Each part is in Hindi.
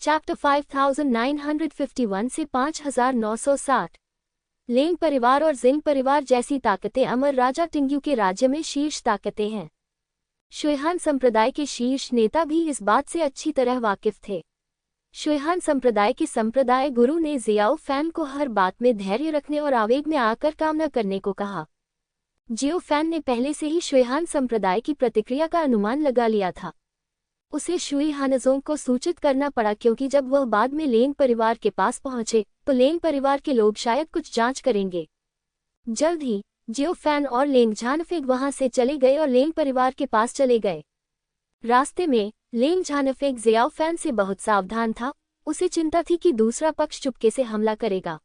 चैप्टर 5951 से 5960। लेंग परिवार और जिंग परिवार जैसी ताकतें अमर राजा टिंग्यू के राज्य में शीर्ष ताकतें हैं। शुयहान संप्रदाय के शीर्ष नेता भी इस बात से अच्छी तरह वाकिफ थे। शुयहान संप्रदाय के संप्रदाय गुरु ने जियाओ फैन को हर बात में धैर्य रखने और आवेग में आकर काम न करने को कहा। जियो फैन ने पहले से ही शुयहान संप्रदाय की प्रतिक्रिया का अनुमान लगा लिया था। उसे शुई हानजों को सूचित करना पड़ा क्योंकि जब वह बाद में लेंग परिवार के पास पहुंचे तो लेंग परिवार के लोग शायद कुछ जांच करेंगे। जल्द ही जियो फैन और लेंग झानफेग वहां से चले गए और लेंग परिवार के पास चले गए। रास्ते में लेंग झानफेग जियाओ फैन से बहुत सावधान था। उसे चिंता थी कि दूसरा पक्ष चुपके से हमला करेगा,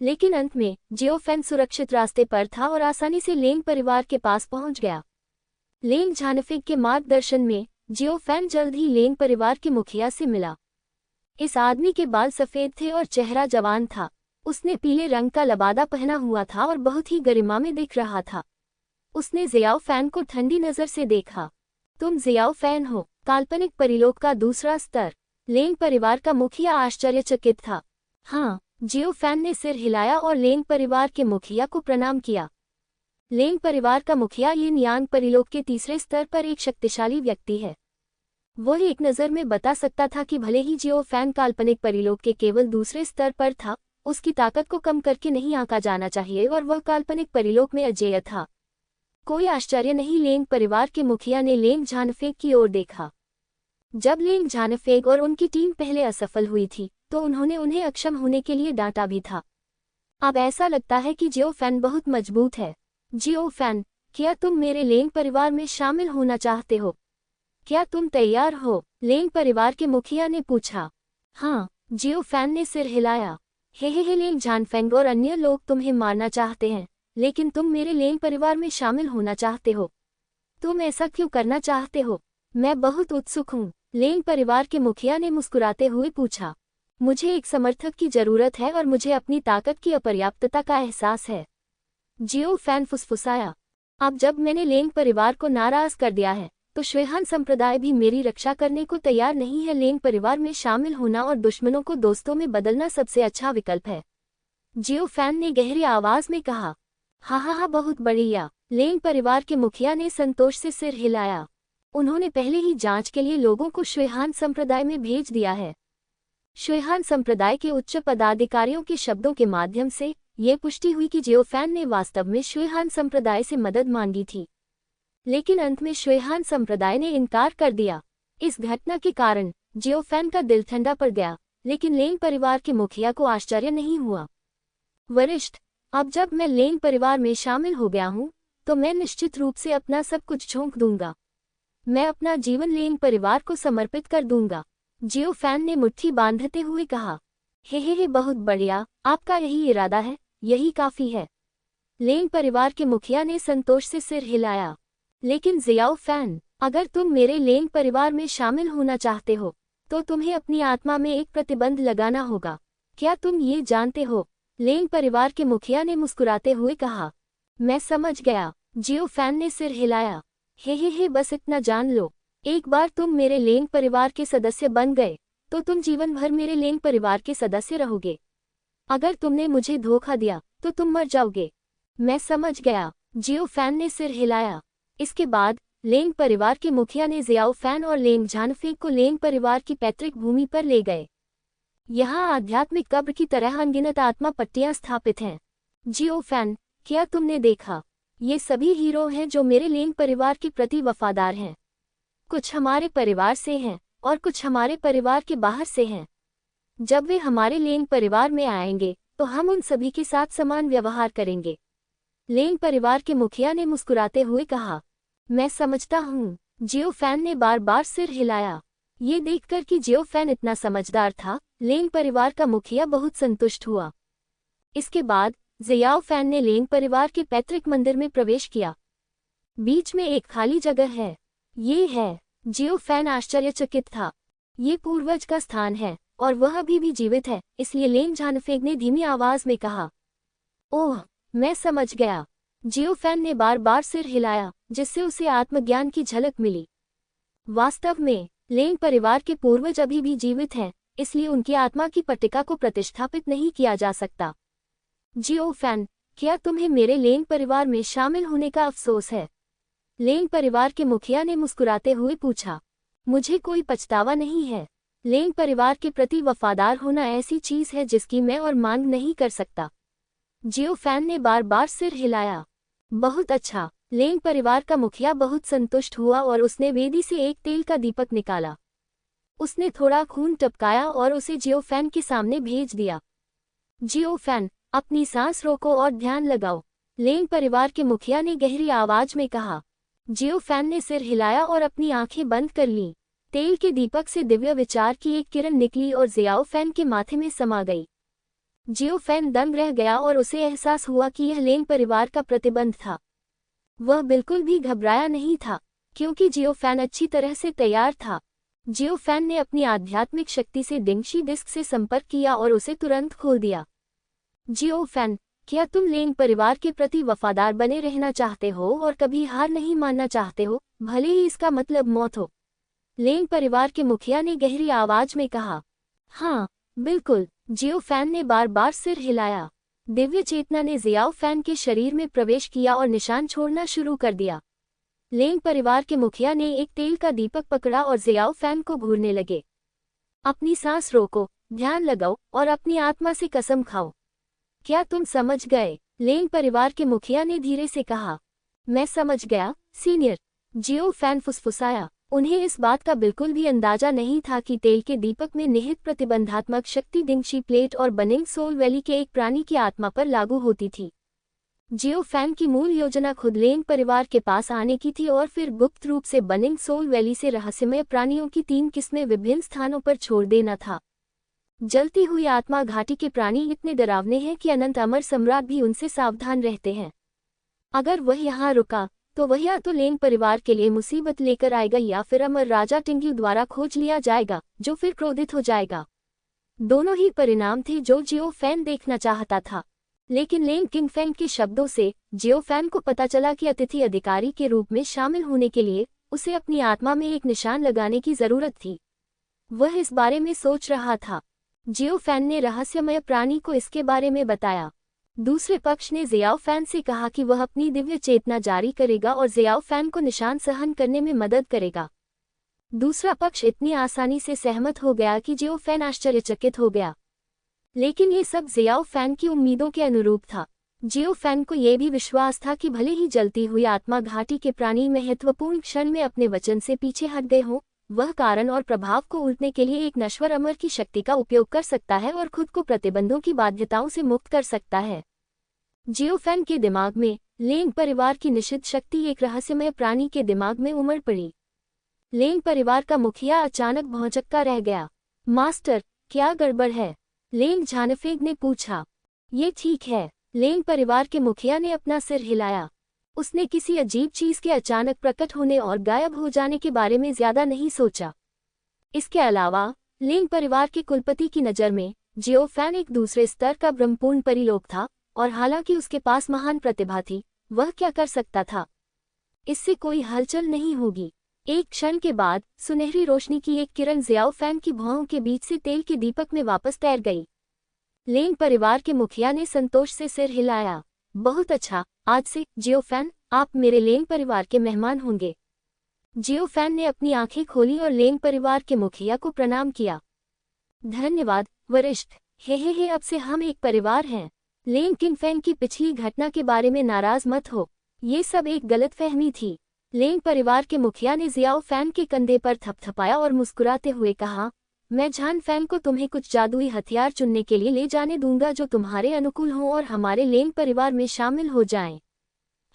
लेकिन अंत में जियो फैन सुरक्षित रास्ते पर था और आसानी से लेंग परिवार के पास पहुंच गया। लेंग झानफेग के मार्गदर्शन में जियो फैन जल्द ही लेंग परिवार के मुखिया से मिला। इस आदमी के बाल सफेद थे और चेहरा जवान था। उसने पीले रंग का लबादा पहना हुआ था और बहुत ही गरिमा में दिख रहा था। उसने जियाओ फैन को ठंडी नजर से देखा। तुम जियाओ फैन हो, काल्पनिक परिलोक का दूसरा स्तर। लेंग परिवार का मुखिया आश्चर्यचकित था। हाँ, जियो फैन ने सिर हिलाया और लेंग परिवार के मुखिया को प्रणाम किया। लेंग परिवार का मुखिया यिन यांग परिलोक के तीसरे स्तर पर एक शक्तिशाली व्यक्ति है। वह एक नज़र में बता सकता था कि भले ही जियो फैन काल्पनिक परिलोक के केवल दूसरे स्तर पर था, उसकी ताकत को कम करके नहीं आंका जाना चाहिए और वह काल्पनिक परिलोक में अजेय था। कोई आश्चर्य नहीं, लेंग परिवार के मुखिया ने लेंग झानफेग की ओर देखा। जब लेंग झानफेग और उनकी टीम पहले असफल हुई थी तो उन्होंने उन्हें अक्षम होने के लिए डांटा भी था। अब ऐसा लगता है कि जियो फैन बहुत मजबूत है। जियो फैन, क्या तुम मेरे लेंग परिवार में शामिल होना चाहते हो? क्या तुम तैयार हो? लेंग परिवार के मुखिया ने पूछा। हाँ, जियो फैन ने सिर हिलाया। हे लेंग झानफेंग और अन्य लोग तुम्हें मारना चाहते हैं, लेकिन तुम मेरे लेंग परिवार में शामिल होना चाहते हो। तुम ऐसा क्यों करना चाहते हो? मैं बहुत उत्सुक हूँ, लेंग परिवार के मुखिया ने मुस्कुराते हुए पूछा। मुझे एक समर्थक की जरूरत है और मुझे अपनी ताकत की अपर्याप्तता का एहसास है। जियो फैन फुसफुसाया। अब जब मैंने लेंग परिवार को नाराज कर दिया है तो शुयहान संप्रदाय भी मेरी रक्षा करने को तैयार नहीं है। लेंग परिवार में शामिल होना और दुश्मनों को दोस्तों में बदलना सबसे अच्छा विकल्प है, जियो फैन ने गहरी आवाज में कहा। हा, बहुत बढ़िया। लेंग परिवार के मुखिया ने संतोष से सिर हिलाया। उन्होंने पहले ही जांच के लिए लोगों को शुयहान संप्रदाय में भेज दिया है। शुयहान संप्रदाय के उच्च पदाधिकारियों के शब्दों के माध्यम से ये पुष्टि हुई कि जियो फैन ने वास्तव में शुयहान संप्रदाय से मदद मांगी थी, लेकिन अंत में शुयहान संप्रदाय ने इनकार कर दिया। इस घटना के कारण जियो फैन का दिल ठंडा पड़ गया, लेकिन लेंग परिवार के मुखिया को आश्चर्य नहीं हुआ। वरिष्ठ, अब जब मैं लेंग परिवार में शामिल हो गया हूँ तो मैं निश्चित रूप से अपना सब कुछ झोंक दूंगा। मैं अपना जीवन लेंग परिवार को समर्पित कर दूंगा, जियो फैन ने मुट्ठी बांधते हुए कहा। हे, बहुत बढ़िया। आपका यही इरादा है, यही काफी है। लेंग परिवार के मुखिया ने संतोष से सिर हिलाया। लेकिन जियाओ फैन, अगर तुम मेरे लेंग परिवार में शामिल होना चाहते हो तो तुम्हें अपनी आत्मा में एक प्रतिबंध लगाना होगा। क्या तुम ये जानते हो? लेंग परिवार के मुखिया ने मुस्कुराते हुए कहा। मैं समझ गया, जियो फैन ने सिर हिलाया। हे, बस इतना जान लो, एक बार तुम मेरे लेंग परिवार के सदस्य बन गए तो तुम जीवन भर मेरे लेंग परिवार के सदस्य रहोगे। अगर तुमने मुझे धोखा दिया तो तुम मर जाओगे। मैं समझ गया, जियो फैन ने सिर हिलाया। इसके बाद लेंग परिवार के मुखिया ने जियाओ फैन और लेंग झानफेग को लेंग परिवार की पैतृक भूमि पर ले गए। यहाँ आध्यात्मिक कब्र की तरह अनगिनत आत्मा पट्टियां स्थापित हैं। जियो फैन, क्या तुमने देखा? ये सभी हीरो हैं जो मेरे लेंग परिवार के प्रति वफादार हैं। कुछ हमारे परिवार से हैं और कुछ हमारे परिवार के बाहर से हैं। जब वे हमारे लेंग परिवार में आएंगे तो हम उन सभी के साथ समान व्यवहार करेंगे। लेंग परिवार के मुखिया ने मुस्कुराते हुए कहा। मैं समझता हूँ, जियो फैन ने बार बार सिर हिलाया। ये देखकर कि जियो फैन इतना समझदार था, लेंग परिवार का मुखिया बहुत संतुष्ट हुआ। इसके बाद जियाओ फैन ने लेंग परिवार के पैतृक मंदिर में प्रवेश किया। बीच में एक खाली जगह है। ये है। जियो फैन आश्चर्यचकित था। ये पूर्वज का स्थान है और वह अभी भी जीवित है, इसलिए लेंग झानफेग ने धीमी आवाज में कहा। ओह, मैं समझ गया। जियो फैन ने बार बार सिर हिलाया, जिससे उसे आत्मज्ञान की झलक मिली। वास्तव में लेंग परिवार के पूर्वज अभी भी जीवित हैं इसलिए उनकी आत्मा की पट्टिका को प्रतिष्ठापित नहीं किया जा सकता। जियो फैन, क्या तुम्हें मेरे लेंग परिवार में शामिल होने का अफसोस है? लेंग परिवार के मुखिया ने मुस्कुराते हुए पूछा। मुझे कोई पछतावा नहीं है। लेंग परिवार के प्रति वफादार होना ऐसी चीज है जिसकी मैं और मांग नहीं कर सकता। जियो फैन ने बार बार सिर हिलाया। बहुत अच्छा। लेंग परिवार का मुखिया बहुत संतुष्ट हुआ और उसने वेदी से एक तेल का दीपक निकाला। उसने थोड़ा खून टपकाया और उसे जियो फैन के सामने भेज दिया। जियो फैन, अपनी सांस रोको और ध्यान लगाओ, लेंग परिवार के मुखिया ने गहरी आवाज में कहा। जियो फैन ने सिर हिलाया और अपनी आंखें बंद कर लीं। तेल के दीपक से दिव्य विचार की एक किरण निकली और जियाओ फैन के माथे में समा गई। जियो फैन दंग रह गया और उसे एहसास हुआ कि यह लेंग परिवार का प्रतिबंध था। वह बिल्कुल भी घबराया नहीं था, क्योंकि जियो फैन अच्छी तरह से तैयार था। जियो फैन ने अपनी आध्यात्मिक शक्ति से डिंगशी डिस्क से संपर्क किया और उसे तुरंत खोल दिया। जियो फैन, क्या तुम लेंग परिवार के प्रति वफादार बने रहना चाहते हो और कभी हार नहीं मानना चाहते हो, भले ही इसका मतलब मौत हो? लेंग परिवार के मुखिया ने गहरी आवाज में कहा। हाँ, बिल्कुल। जियो फैन ने बार बार सिर हिलाया। दिव्य चेतना ने जियाओ फैन के शरीर में प्रवेश किया और निशान छोड़ना शुरू कर दिया। लेंग परिवार के मुखिया ने एक तेल का दीपक पकड़ा और जियाओ फैन को घूरने लगे। अपनी सांस रोको, ध्यान लगाओ और अपनी आत्मा से कसम खाओ। क्या तुम समझ गए? लेंग परिवार के मुखिया ने धीरे से कहा। मैं समझ गया, सीनियर। जियो फैन फुसफुसाया। उन्हें इस बात का बिल्कुल भी अंदाजा नहीं था कि तेल के दीपक में निहित प्रतिबंधात्मक शक्ति डिंगशी प्लेट और बनिंग सोल वैली के एक प्राणी की आत्मा पर लागू होती थी। जियो फैन की मूल योजना खुद लेंग परिवार के पास आने की थी और फिर गुप्त रूप से बनिंग सोल वैली से रहस्यमय प्राणियों की 3 किस्में विभिन्न स्थानों पर छोड़ देना था। जलती हुई आत्मा घाटी के प्राणी इतने डरावने हैं कि अनंत अमर सम्राट भी उनसे सावधान रहते हैं। अगर वह यहाँ रुका तो वह या तो लेंग परिवार के लिए मुसीबत लेकर आएगा या फिर अमर राजा टिंग्यू द्वारा खोज लिया जाएगा, जो फिर क्रोधित हो जाएगा। दोनों ही परिणाम थे जो जियो फैन देखना चाहता था। लेकिन लेंग किंगफेंग के शब्दों से जियो फैन को पता चला कि अतिथि अधिकारी के रूप में शामिल होने के लिए उसे अपनी आत्मा में एक निशान लगाने की जरूरत थी। वह इस बारे में सोच रहा था। जियो फैन ने रहस्यमय प्राणी को इसके बारे में बताया। दूसरे पक्ष ने जियाओ फैन से कहा कि वह अपनी दिव्य चेतना जारी करेगा और जियाओ फैन को निशान सहन करने में मदद करेगा। दूसरा पक्ष इतनी आसानी से सहमत हो गया कि जियो फैन आश्चर्यचकित हो गया। लेकिन ये सब जियाओ फैन की उम्मीदों के अनुरूप था। जियो फैन को यह भी विश्वास था कि भले ही जलती हुई आत्मा घाटी के प्राणी महत्वपूर्ण क्षण में अपने वचन से पीछे हट गए हों, वह कारण और प्रभाव को उलटने के लिए एक नश्वर अमर की शक्ति का उपयोग कर सकता है और खुद को प्रतिबंधों की बाध्यताओं से मुक्त कर सकता है। जियो फैन के दिमाग में लेंग परिवार की निषिद्ध शक्ति एक रहस्यमय प्राणी के दिमाग में उमड़ पड़ी। लेंग परिवार का मुखिया अचानक भौंचक्का रह गया। मास्टर, क्या गड़बड़ है? लेंग झानफेंग ने पूछा। ये ठीक है। लेंग परिवार के मुखिया ने अपना सिर हिलाया। उसने किसी अजीब चीज के अचानक प्रकट होने और गायब हो जाने के बारे में ज्यादा नहीं सोचा। इसके अलावा लेंग परिवार के कुलपति की नज़र में जियो फैन एक दूसरे स्तर का ब्रह्मपूर्ण परिलोक था, और हालांकि उसके पास महान प्रतिभा थी, वह क्या कर सकता था? इससे कोई हलचल नहीं होगी। एक क्षण के बाद सुनहरी रोशनी की एक किरण जियाओ फैन की भौहों के बीच से तेल के दीपक में वापस तैर गई। लेंग परिवार के मुखिया ने संतोष से सिर हिलाया। बहुत अच्छा, आज से जियो फैन, आप मेरे लेंग परिवार के मेहमान होंगे। जियो फैन ने अपनी आंखें खोली और लेंग परिवार के मुखिया को प्रणाम किया। धन्यवाद वरिष्ठ। हे, अब से हम एक परिवार हैं। लेंग किंगफेंग की पिछली घटना के बारे में नाराज मत हो, ये सब एक गलतफहमी थी। लेंग परिवार के मुखिया ने जियाओ फैन के कंधे पर थपथपाया और मुस्कुराते हुए कहा, मैं झान फैन को तुम्हें कुछ जादुई हथियार चुनने के लिए ले जाने दूंगा जो तुम्हारे अनुकूल हों और हमारे लेंग परिवार में शामिल हो जाएं।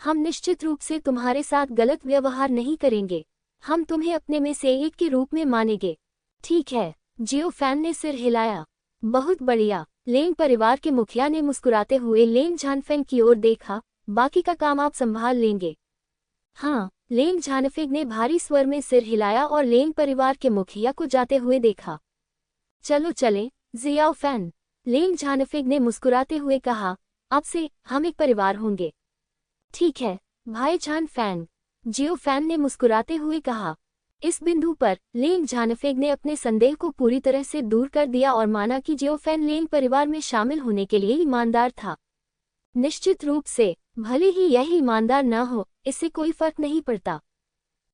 हम निश्चित रूप से तुम्हारे साथ गलत व्यवहार नहीं करेंगे। हम तुम्हें अपने में से एक के रूप में मानेंगे। ठीक है। जियो फैन ने सिर हिलाया। बहुत बढ़िया। लेंग परिवार के मुखिया ने मुस्कुराते हुए लेंग झानफेंग की ओर देखा, बाकी का काम आप संभाल लेंगे। हाँ। लेंग झानफेंग ने भारी स्वर में सिर हिलाया और लेंग परिवार के मुखिया को जाते हुए देखा। चलो चलें, जियाओ फैन। लेंग झानफेंग ने मुस्कुराते हुए कहा, अब से हम एक परिवार होंगे। ठीक है भाई झान फैन, जियो फैन ने मुस्कुराते हुए कहा। इस बिंदु पर लेंग झानफेग ने अपने संदेह को पूरी तरह से दूर कर दिया और माना कि जियोफेन लेंग परिवार में शामिल होने के लिए ईमानदार था। निश्चित रूप से, भले ही यह ईमानदार न हो, इससे कोई फर्क नहीं पड़ता।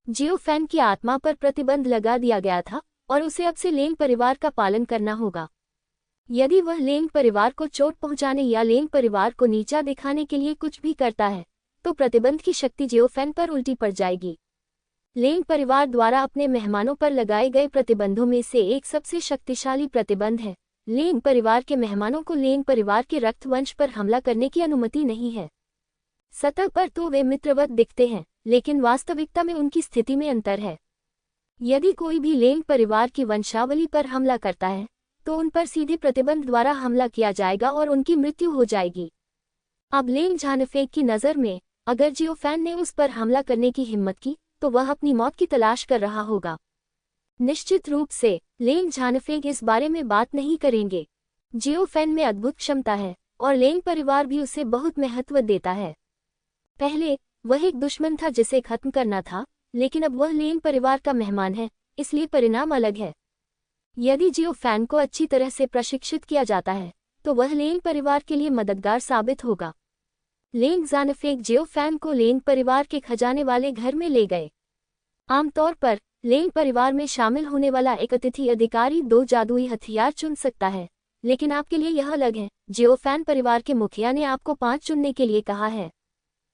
जियोफेन की आत्मा पर प्रतिबंध लगा दिया गया था और उसे अब से लेंग परिवार का पालन करना होगा। यदि वह लेंग परिवार को चोट पहुंचाने या लेंग परिवार को नीचा दिखाने के लिए कुछ भी करता है, तो प्रतिबंध की शक्ति जियोफेन पर उल्टी पड़ जाएगी। लेंग परिवार द्वारा अपने मेहमानों पर लगाए गए प्रतिबंधों में से एक सबसे शक्तिशाली प्रतिबंध है। लेंग परिवार के मेहमानों को लेंग परिवार के रक्तवंश पर हमला करने की अनुमति नहीं है। सतह पर तो वे मित्रवत दिखते हैं, लेकिन वास्तविकता में उनकी स्थिति में अंतर है। यदि कोई भी लेंग परिवार की वंशावली पर हमला करता है, तो उन पर सीधे प्रतिबंध द्वारा हमला किया जाएगा और उनकी मृत्यु हो जाएगी। अब लेंग झानफेग की नज़र में, अगर जियोफेन ने उस पर हमला करने की हिम्मत की, तो वह अपनी मौत की तलाश कर रहा होगा। निश्चित रूप से लेंग झानफेग इस बारे में बात नहीं करेंगे। जियोफेन में अद्भुत क्षमता है और लेंग परिवार भी उसे बहुत महत्व देता है। पहले वह एक दुश्मन था जिसे खत्म करना था, लेकिन अब वह लेंग परिवार का मेहमान है, इसलिए परिणाम अलग है। यदि जियोफेन को अच्छी तरह से प्रशिक्षित किया जाता है, तो वह लेंग परिवार के लिए मददगार साबित होगा। लेंग झानफेग जियोफेन को लेंग परिवार के खजाने वाले घर में ले गए। आमतौर पर लेंग परिवार में शामिल होने वाला एक अतिथि अधिकारी 2 जादुई हथियार चुन सकता है, लेकिन आपके लिए यह अलग है। जियोफेन परिवार के मुखिया ने आपको 5 चुनने के लिए कहा है।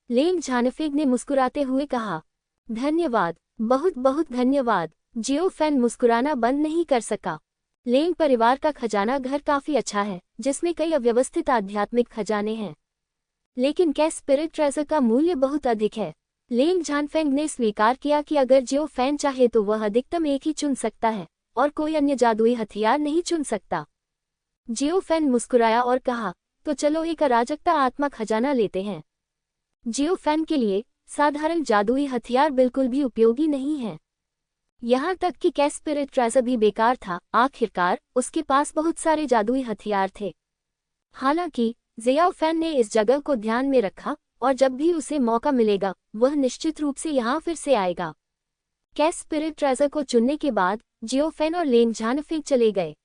लेंग झानफेग ने मुस्कुराते हुए कहा, धन्यवाद, बहुत बहुत धन्यवाद। जियोफेन मुस्कुराना बंद नहीं कर सका। लेंग परिवार का खजाना घर काफी अच्छा है, जिसमें कई अव्यवस्थित आध्यात्मिक खजाने हैं, लेकिन कैश स्पिरिट ट्रेजर का मूल्य बहुत अधिक है। लेंग झानफेंग ने स्वीकार किया कि अगर जियोफेन चाहे तो वह अधिकतम एक ही चुन सकता है और कोई अन्य जादुई हथियार नहीं चुन सकता। जियोफेन मुस्कुराया और कहा, तो चलो एक अराजकता आत्मा खजाना लेते हैं। जियोफेन के लिए साधारण जादुई हथियार बिल्कुल भी उपयोगी नहीं है। यहाँ तक कि कैश स्पिरिट ट्रेजर भी बेकार था। आखिरकार उसके पास बहुत सारे जादुई हथियार थे। हालांकि जियोफेन ने इस जगह को ध्यान में रखा और जब भी उसे मौका मिलेगा, वह निश्चित रूप से यहाँ फिर से आएगा। कैश स्पिरिट ट्रेजर को चुनने के बाद जियोफेन और लेंग झानफेग चले गए।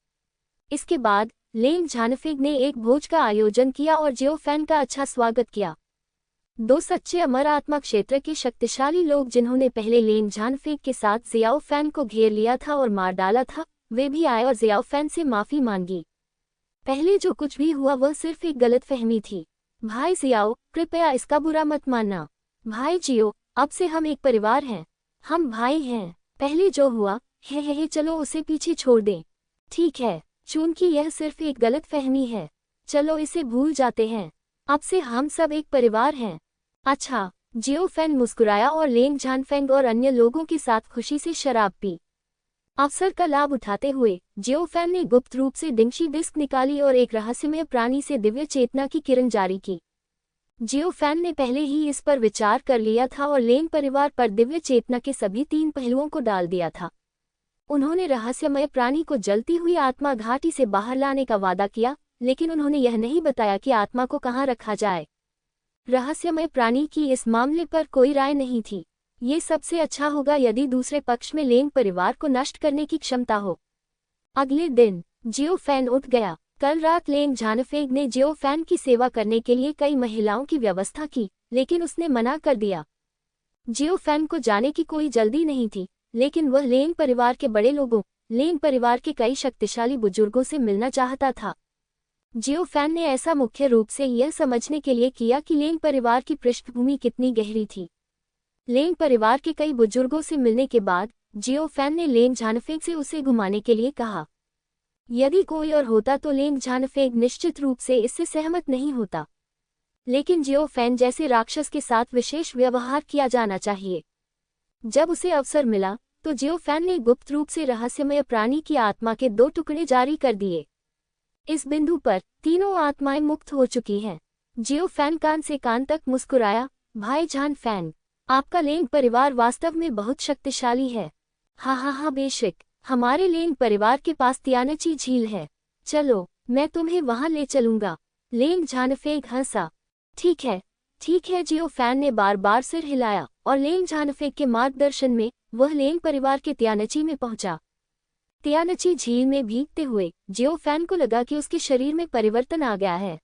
इसके बाद लेंग झानफेग ने एक भोज का आयोजन किया और जियोफेन का अच्छा स्वागत किया। 2 सच्चे अमर आत्मा क्षेत्र के शक्तिशाली लोग, जिन्होंने पहले लेंग झानफेग के साथ जियोफेन को घेर लिया था और मार डाला था, वे भी आए और जियोफेन से माफी मांगी। पहले जो कुछ भी हुआ वह सिर्फ एक गलतफहमी थी। भाई जियाओ, कृपया इसका बुरा मत मानना। भाई जियो, अब से हम एक परिवार हैं, हम भाई हैं। पहले जो हुआ है चलो उसे पीछे छोड़ दें। ठीक है, चूंकि यह सिर्फ एक गलतफहमी है, चलो इसे भूल जाते हैं। अब से हम सब एक परिवार हैं। अच्छा। जियोफेन मुस्कुराया और लेंग झानफेंग और अन्य लोगों के साथ खुशी से शराब पी। अवसर का लाभ उठाते हुए जियोफेन ने गुप्त रूप से डिंगशी डिस्क निकाली और एक रहस्यमय प्राणी से दिव्य चेतना की किरण जारी की। जियोफेन ने पहले ही इस पर विचार कर लिया था और लेंग परिवार पर दिव्य चेतना के सभी 3 पहलुओं को डाल दिया था। उन्होंने रहस्यमय प्राणी को जलती हुई आत्मा घाटी से बाहर लाने का वादा किया, लेकिन उन्होंने यह नहीं बताया कि आत्मा को कहाँ रखा जाए। रहस्यमय प्राणी की इस मामले पर कोई राय नहीं थी। ये सबसे अच्छा होगा यदि दूसरे पक्ष में लेंग परिवार को नष्ट करने की क्षमता हो। अगले दिन जियोफेन उठ गया। कल रात लेंग झानफेग ने जियोफेन की सेवा करने के लिए कई महिलाओं की व्यवस्था की, लेकिन उसने मना कर दिया। जियोफेन को जाने की कोई जल्दी नहीं थी, लेकिन वह लेंग परिवार के बड़े लोगों, लेंग परिवार के कई शक्तिशाली बुजुर्गों से मिलना चाहता था। जियोफेन ने ऐसा मुख्य रूप से यह समझने के लिए किया कि लेंग परिवार की पृष्ठभूमि कितनी गहरी थी। लेंग परिवार के कई बुजुर्गों से मिलने के बाद जियोफेन ने लेंग झानफेग से उसे घुमाने के लिए कहा। यदि कोई और होता तो लेंग झानफेग निश्चित रूप से इससे सहमत नहीं होता, लेकिन जियोफेन जैसे राक्षस के साथ विशेष व्यवहार किया जाना चाहिए। जब उसे अवसर मिला तो जियोफेन ने गुप्त रूप से रहस्यमय प्राणी की आत्मा के 2 टुकड़े जारी कर दिए। इस बिंदु पर तीनों आत्माएं मुक्त हो चुकी हैं। जियोफेन कान से कान तक मुस्कुराया, भाई झानफेंग, आपका लेंग परिवार वास्तव में बहुत शक्तिशाली है। हाँ बेशक, हमारे लेंग परिवार के पास तियानची झील है। चलो, मैं तुम्हें वहां ले चलूंगा। लेंग झानफेग हंसा। ठीक है। जियोफेन ने बार बार सिर हिलाया और लेंग झानफेग के मार्गदर्शन में वह लेंग परिवार के त्यानची में पहुंचा। त्यानची झील में भीगते हुए जियो फैन को लगा कि उसके शरीर में परिवर्तन आ गया है।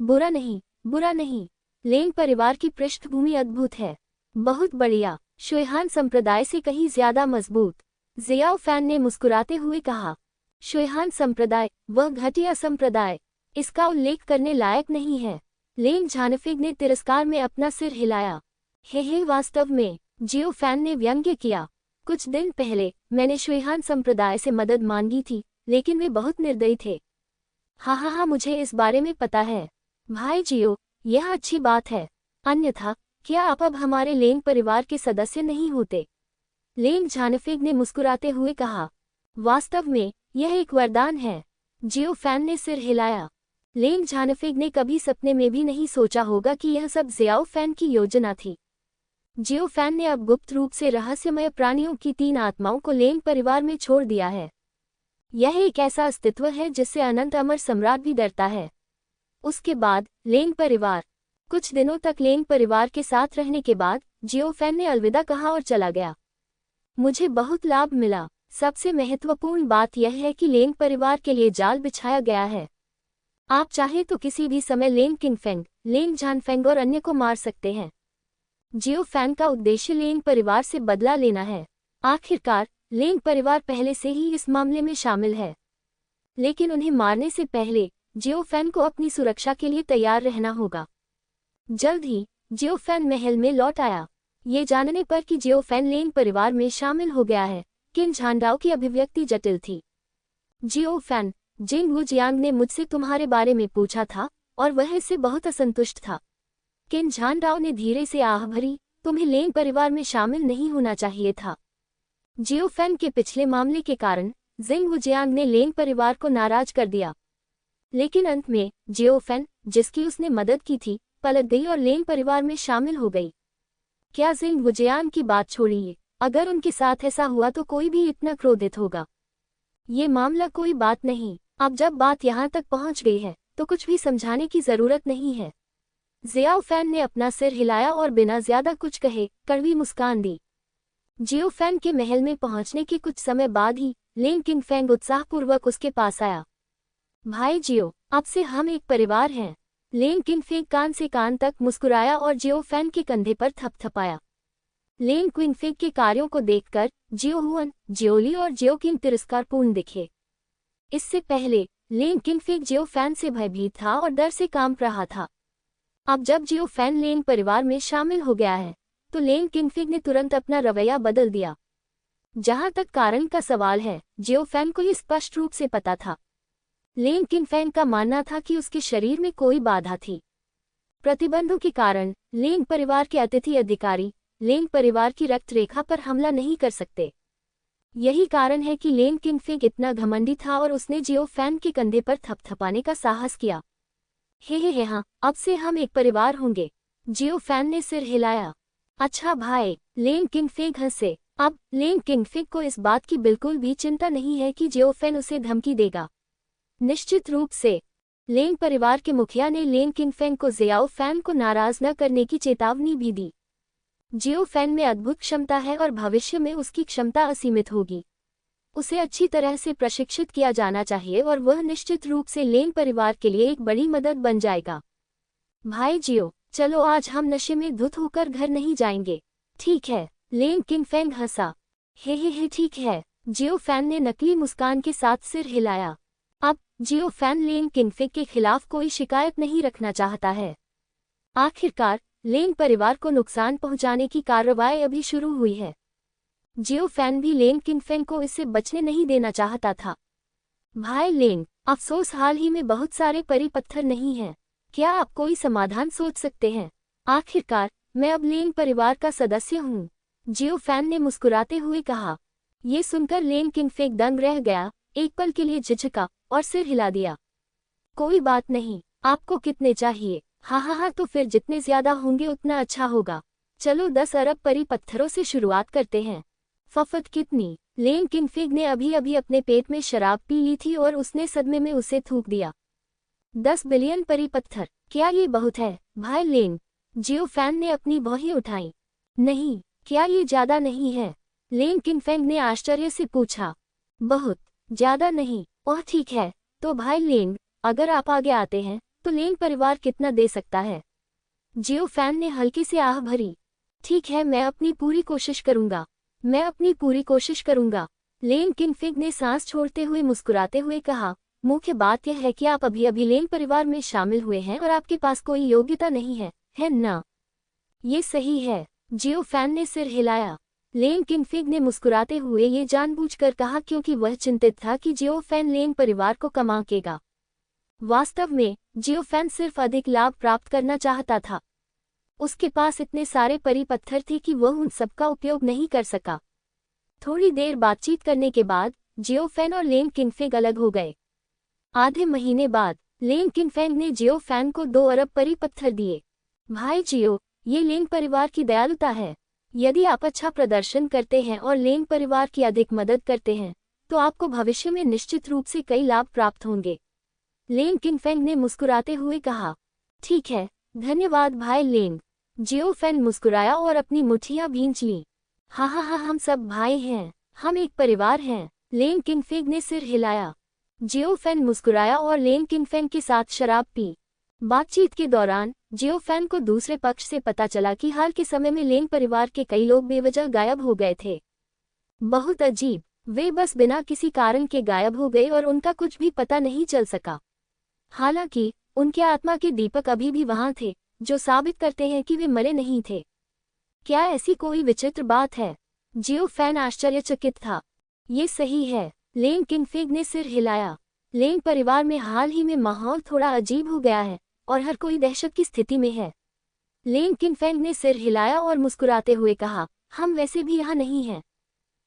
बुरा नहीं, बुरा नहीं, लेंग परिवार की पृष्ठभूमि अद्भुत है, बहुत बढ़िया, शुयहान संप्रदाय से कहीं ज्यादा मजबूत, जियाओ फैन ने मुस्कुराते हुए कहा। शुयहान संप्रदाय, वह घटिया संप्रदाय, इसका उल्लेख करने लायक नहीं है। लेंग झानफिग ने तिरस्कार में अपना सिर हिलाया। हे वास्तव में, जियो फैन ने व्यंग्य किया। कुछ दिन पहले मैंने शुयहान संप्रदाय से मदद मांगी थी, लेकिन वे बहुत निर्दयी थे। हाँ, मुझे इस बारे में पता है भाई जियो, यह अच्छी बात है, अन्यथा क्या आप अब हमारे लेंग परिवार के सदस्य नहीं होते? लेंग झानफिग ने मुस्कुराते हुए कहा। वास्तव में यह एक वरदान है। जियो फैन ने सिर हिलाया। लेंग झानफिग ने कभी सपने में भी नहीं सोचा होगा कि यह सब जियाओ फैन की योजना थी। जियो फैन ने अब गुप्त रूप से रहस्यमय प्राणियों की 3 आत्माओं को लेंग परिवार में छोड़ दिया है। यह एक ऐसा अस्तित्व है जिससे अनंत अमर सम्राट भी डरता है। उसके बाद लेंग परिवार। कुछ दिनों तक लेंग परिवार के साथ रहने के बाद जियो फैन ने अलविदा कहा और चला गया। मुझे बहुत लाभ मिला। सबसे महत्वपूर्ण बात यह है कि लेंग परिवार के लिए जाल बिछाया गया है। आप चाहे तो किसी भी समय लेंग किंगफेंग, लेंग झानफेंग और अन्य को मार सकते हैं। जियो फैन का उद्देश्य लेंग परिवार से बदला लेना है। आखिरकार लेंग परिवार पहले से ही इस मामले में शामिल है, लेकिन उन्हें मारने से पहले जियो फैन को अपनी सुरक्षा के लिए तैयार रहना होगा। जल्द ही जियो फैन महल में लौट आया। ये जानने पर कि जियो फैन लेंग परिवार में शामिल हो गया है, किन झानडाओ की अभिव्यक्ति जटिल थी। जियो फैन, जिंग वुजियांग ने मुझसे तुम्हारे बारे में पूछा था और वह इससे बहुत असंतुष्ट था। किन झानडाओ ने धीरे से आह भरी, तुम्हें लेंग परिवार में शामिल नहीं होना चाहिए था। जियो फैन के पिछले मामले के कारण जिंग वुजियांग ने लेंग परिवार को नाराज कर दिया, लेकिन अंत में जियो फैन, जिसकी उसने मदद की थी, पलट गई और लेंग परिवार में शामिल हो गई। क्या जिंग वुजियांग की बात छोड़िए, अगर उनके साथ ऐसा हुआ तो कोई भी इतना क्रोधित होगा। ये मामला कोई बात नहीं, अब जब बात यहाँ तक पहुँच गई है तो कुछ भी समझाने की जरूरत नहीं है। जियाओ फैन ने अपना सिर हिलाया और बिना ज्यादा कुछ कहे कड़वी मुस्कान दी। जियो फैन के महल में पहुंचने के कुछ समय बाद ही लेंग किंगफेंग उत्साहपूर्वक उसके पास आया। भाई जियो, अब से हम एक परिवार हैं। लेंग किंगफेंग कान से कान तक मुस्कुराया और जियो फैन के कंधे पर थपथपाया। लेंग किंगफेंग के कार्यों को देखकर जियो हुअन, जियोली और जियो किंग तिरस्कारपूर्ण दिखे। इससे पहले लेंग किंगफेंग जियो फैन से भयभीत था और डर से कांप रहा था। अब जब जियो फैन लेंग परिवार में शामिल हो गया है तो लेंग किंगफेंग ने तुरंत अपना रवैया बदल दिया। जहां तक कारण का सवाल है, जियो फैन को ये स्पष्ट रूप से पता था। लेंग किंगफेंग का मानना था कि उसके शरीर में कोई बाधा थी। प्रतिबंधों के कारण लेंग परिवार के अतिथि अधिकारी लेंग परिवार की रक्त रेखा पर हमला नहीं कर सकते। यही कारण है कि लेंग किंगफेंग इतना घमंडी था और उसने जियो फैन के कंधे पर थपथपाने का साहस किया। हे हाँ, अब से हम एक परिवार होंगे। जियो फैन ने सिर हिलाया। अच्छा भाई, लेंग किंगफेंग हंसे। अब लेंग किंगफेंग को इस बात की बिल्कुल भी चिंता नहीं है कि जियो फैन उसे धमकी देगा। निश्चित रूप से लेंग परिवार के मुखिया ने लेंग किंगफेंग को जियाओ फैन को नाराज न करने की चेतावनी भी दी। जियो फैन में अद्भुत क्षमता है और भविष्य में उसकी क्षमता असीमित होगी। उसे अच्छी तरह से प्रशिक्षित किया जाना चाहिए और वह निश्चित रूप से लेंग परिवार के लिए एक बड़ी मदद बन जाएगा। भाई जियो, चलो आज हम नशे में धुत होकर घर नहीं जाएंगे। ठीक है, लेंग किंगफेंग हंसा। हे ठीक है, जियो फैन ने नकली मुस्कान के साथ सिर हिलाया। अब जियो फैन लेंग किंगफेंग के खिलाफ कोई शिकायत नहीं रखना चाहता है। आखिरकार लेंग परिवार को नुकसान पहुंचाने की कार्रवाई अभी शुरू हुई है। जियो फैन भी लेंग किंगफेंग को इससे बचने नहीं देना चाहता था। भाई लेंग, अफसोस हाल ही में बहुत सारे परिपत्थर नहीं हैं। क्या आप कोई समाधान सोच सकते हैं? आखिरकार मैं अब लेंग परिवार का सदस्य हूँ, जियो फैन ने मुस्कुराते हुए कहा। ये सुनकर लेंग किंगफेंग दंग रह गया, एक पल के लिए झिझका और सिर हिला दिया। कोई बात नहीं, आपको कितने चाहिए? हाँ, तो फिर जितने ज्यादा होंगे उतना अच्छा होगा। चलो 10 अरब परिपत्थरों से शुरुआत करते हैं। फफत कितनी? लेंग किंगफेंग ने अभी अभी अपने पेट में शराब पी ली थी और उसने सदमे में उसे थूक दिया। 10 बिलियन परिपत्थर, क्या ये बहुत है भाई लेंग? जियो फैन ने अपनी भौहें उठाई। नहीं, क्या ये ज्यादा नहीं है? लेंग किनफेंग ने आश्चर्य से पूछा। बहुत ज्यादा नहीं। ओह ठीक है, तो भाई लेंग, अगर आप आगे आते हैं तो लेंग परिवार कितना दे सकता है? जियो फैन ने हल्की सी आह भरी। ठीक है, मैं अपनी पूरी कोशिश करूंगा, मैं अपनी पूरी कोशिश करूंगा। लेंग किनफेंग ने सांस छोड़ते हुए मुस्कुराते हुए कहा, मुख्य बात यह है कि आप अभी अभी लेंग परिवार में शामिल हुए हैं और आपके पास कोई योग्यता नहीं है ना? ये सही है। जियो फैन ने सिर हिलाया। लेंग किनफेंग ने मुस्कुराते हुए ये जानबूझकर कहा क्योंकि वह चिंतित था कि जियो फैन लेंग परिवार को कमाएगा। वास्तव में जियो फैन सिर्फ अधिक लाभ प्राप्त करना चाहता था। उसके पास इतने सारे परी पत्थर थे कि वह उन सबका उपयोग नहीं कर सका। थोड़ी देर बातचीत करने के बाद जियो फैन और लेंग किनफेंग अलग हो गए। आधे महीने बाद लेंग किनफेंग ने जियो फैन को 2 अरब परी पत्थर दिए। भाई जियो, ये लेंग परिवार की दयालुता है। यदि आप अच्छा प्रदर्शन करते हैं और लेंग परिवार की अधिक मदद करते हैं तो आपको भविष्य में निश्चित रूप से कई लाभ प्राप्त होंगे। लेंग किनफेंग ने मुस्कुराते हुए कहा। ठीक है, धन्यवाद भाई लेंग। जियो फैन मुस्कुराया और अपनी मुट्ठियां भींच लीं। हाँ, हम सब भाई हैं, हम एक परिवार हैं। लेंग किनफेंग ने सिर हिलाया। जियो फैन मुस्कुराया और लेंग किनफेंग के साथ शराब पी। बातचीत के दौरान जियो फैन को दूसरे पक्ष से पता चला कि हाल के समय में लेंग परिवार के कई लोग बेवजह गायब हो गए थे। बहुत अजीब, वे बस बिना किसी कारण के गायब हो गए और उनका कुछ भी पता नहीं चल सका। हालांकि उनके आत्मा के दीपक अभी भी वहां थे, जो साबित करते हैं कि वे मरे नहीं थे। क्या ऐसी कोई विचित्र बात है? जियो फैन आश्चर्यचकित था। ये सही है। लेंग किनफेंग ने सिर हिलाया। लेंग परिवार में हाल ही में माहौल थोड़ा अजीब हो गया है और हर कोई दहशत की स्थिति में है। लेंग किनफेंग ने सिर हिलाया और मुस्कुराते हुए कहा, हम वैसे भी यहाँ नहीं हैं।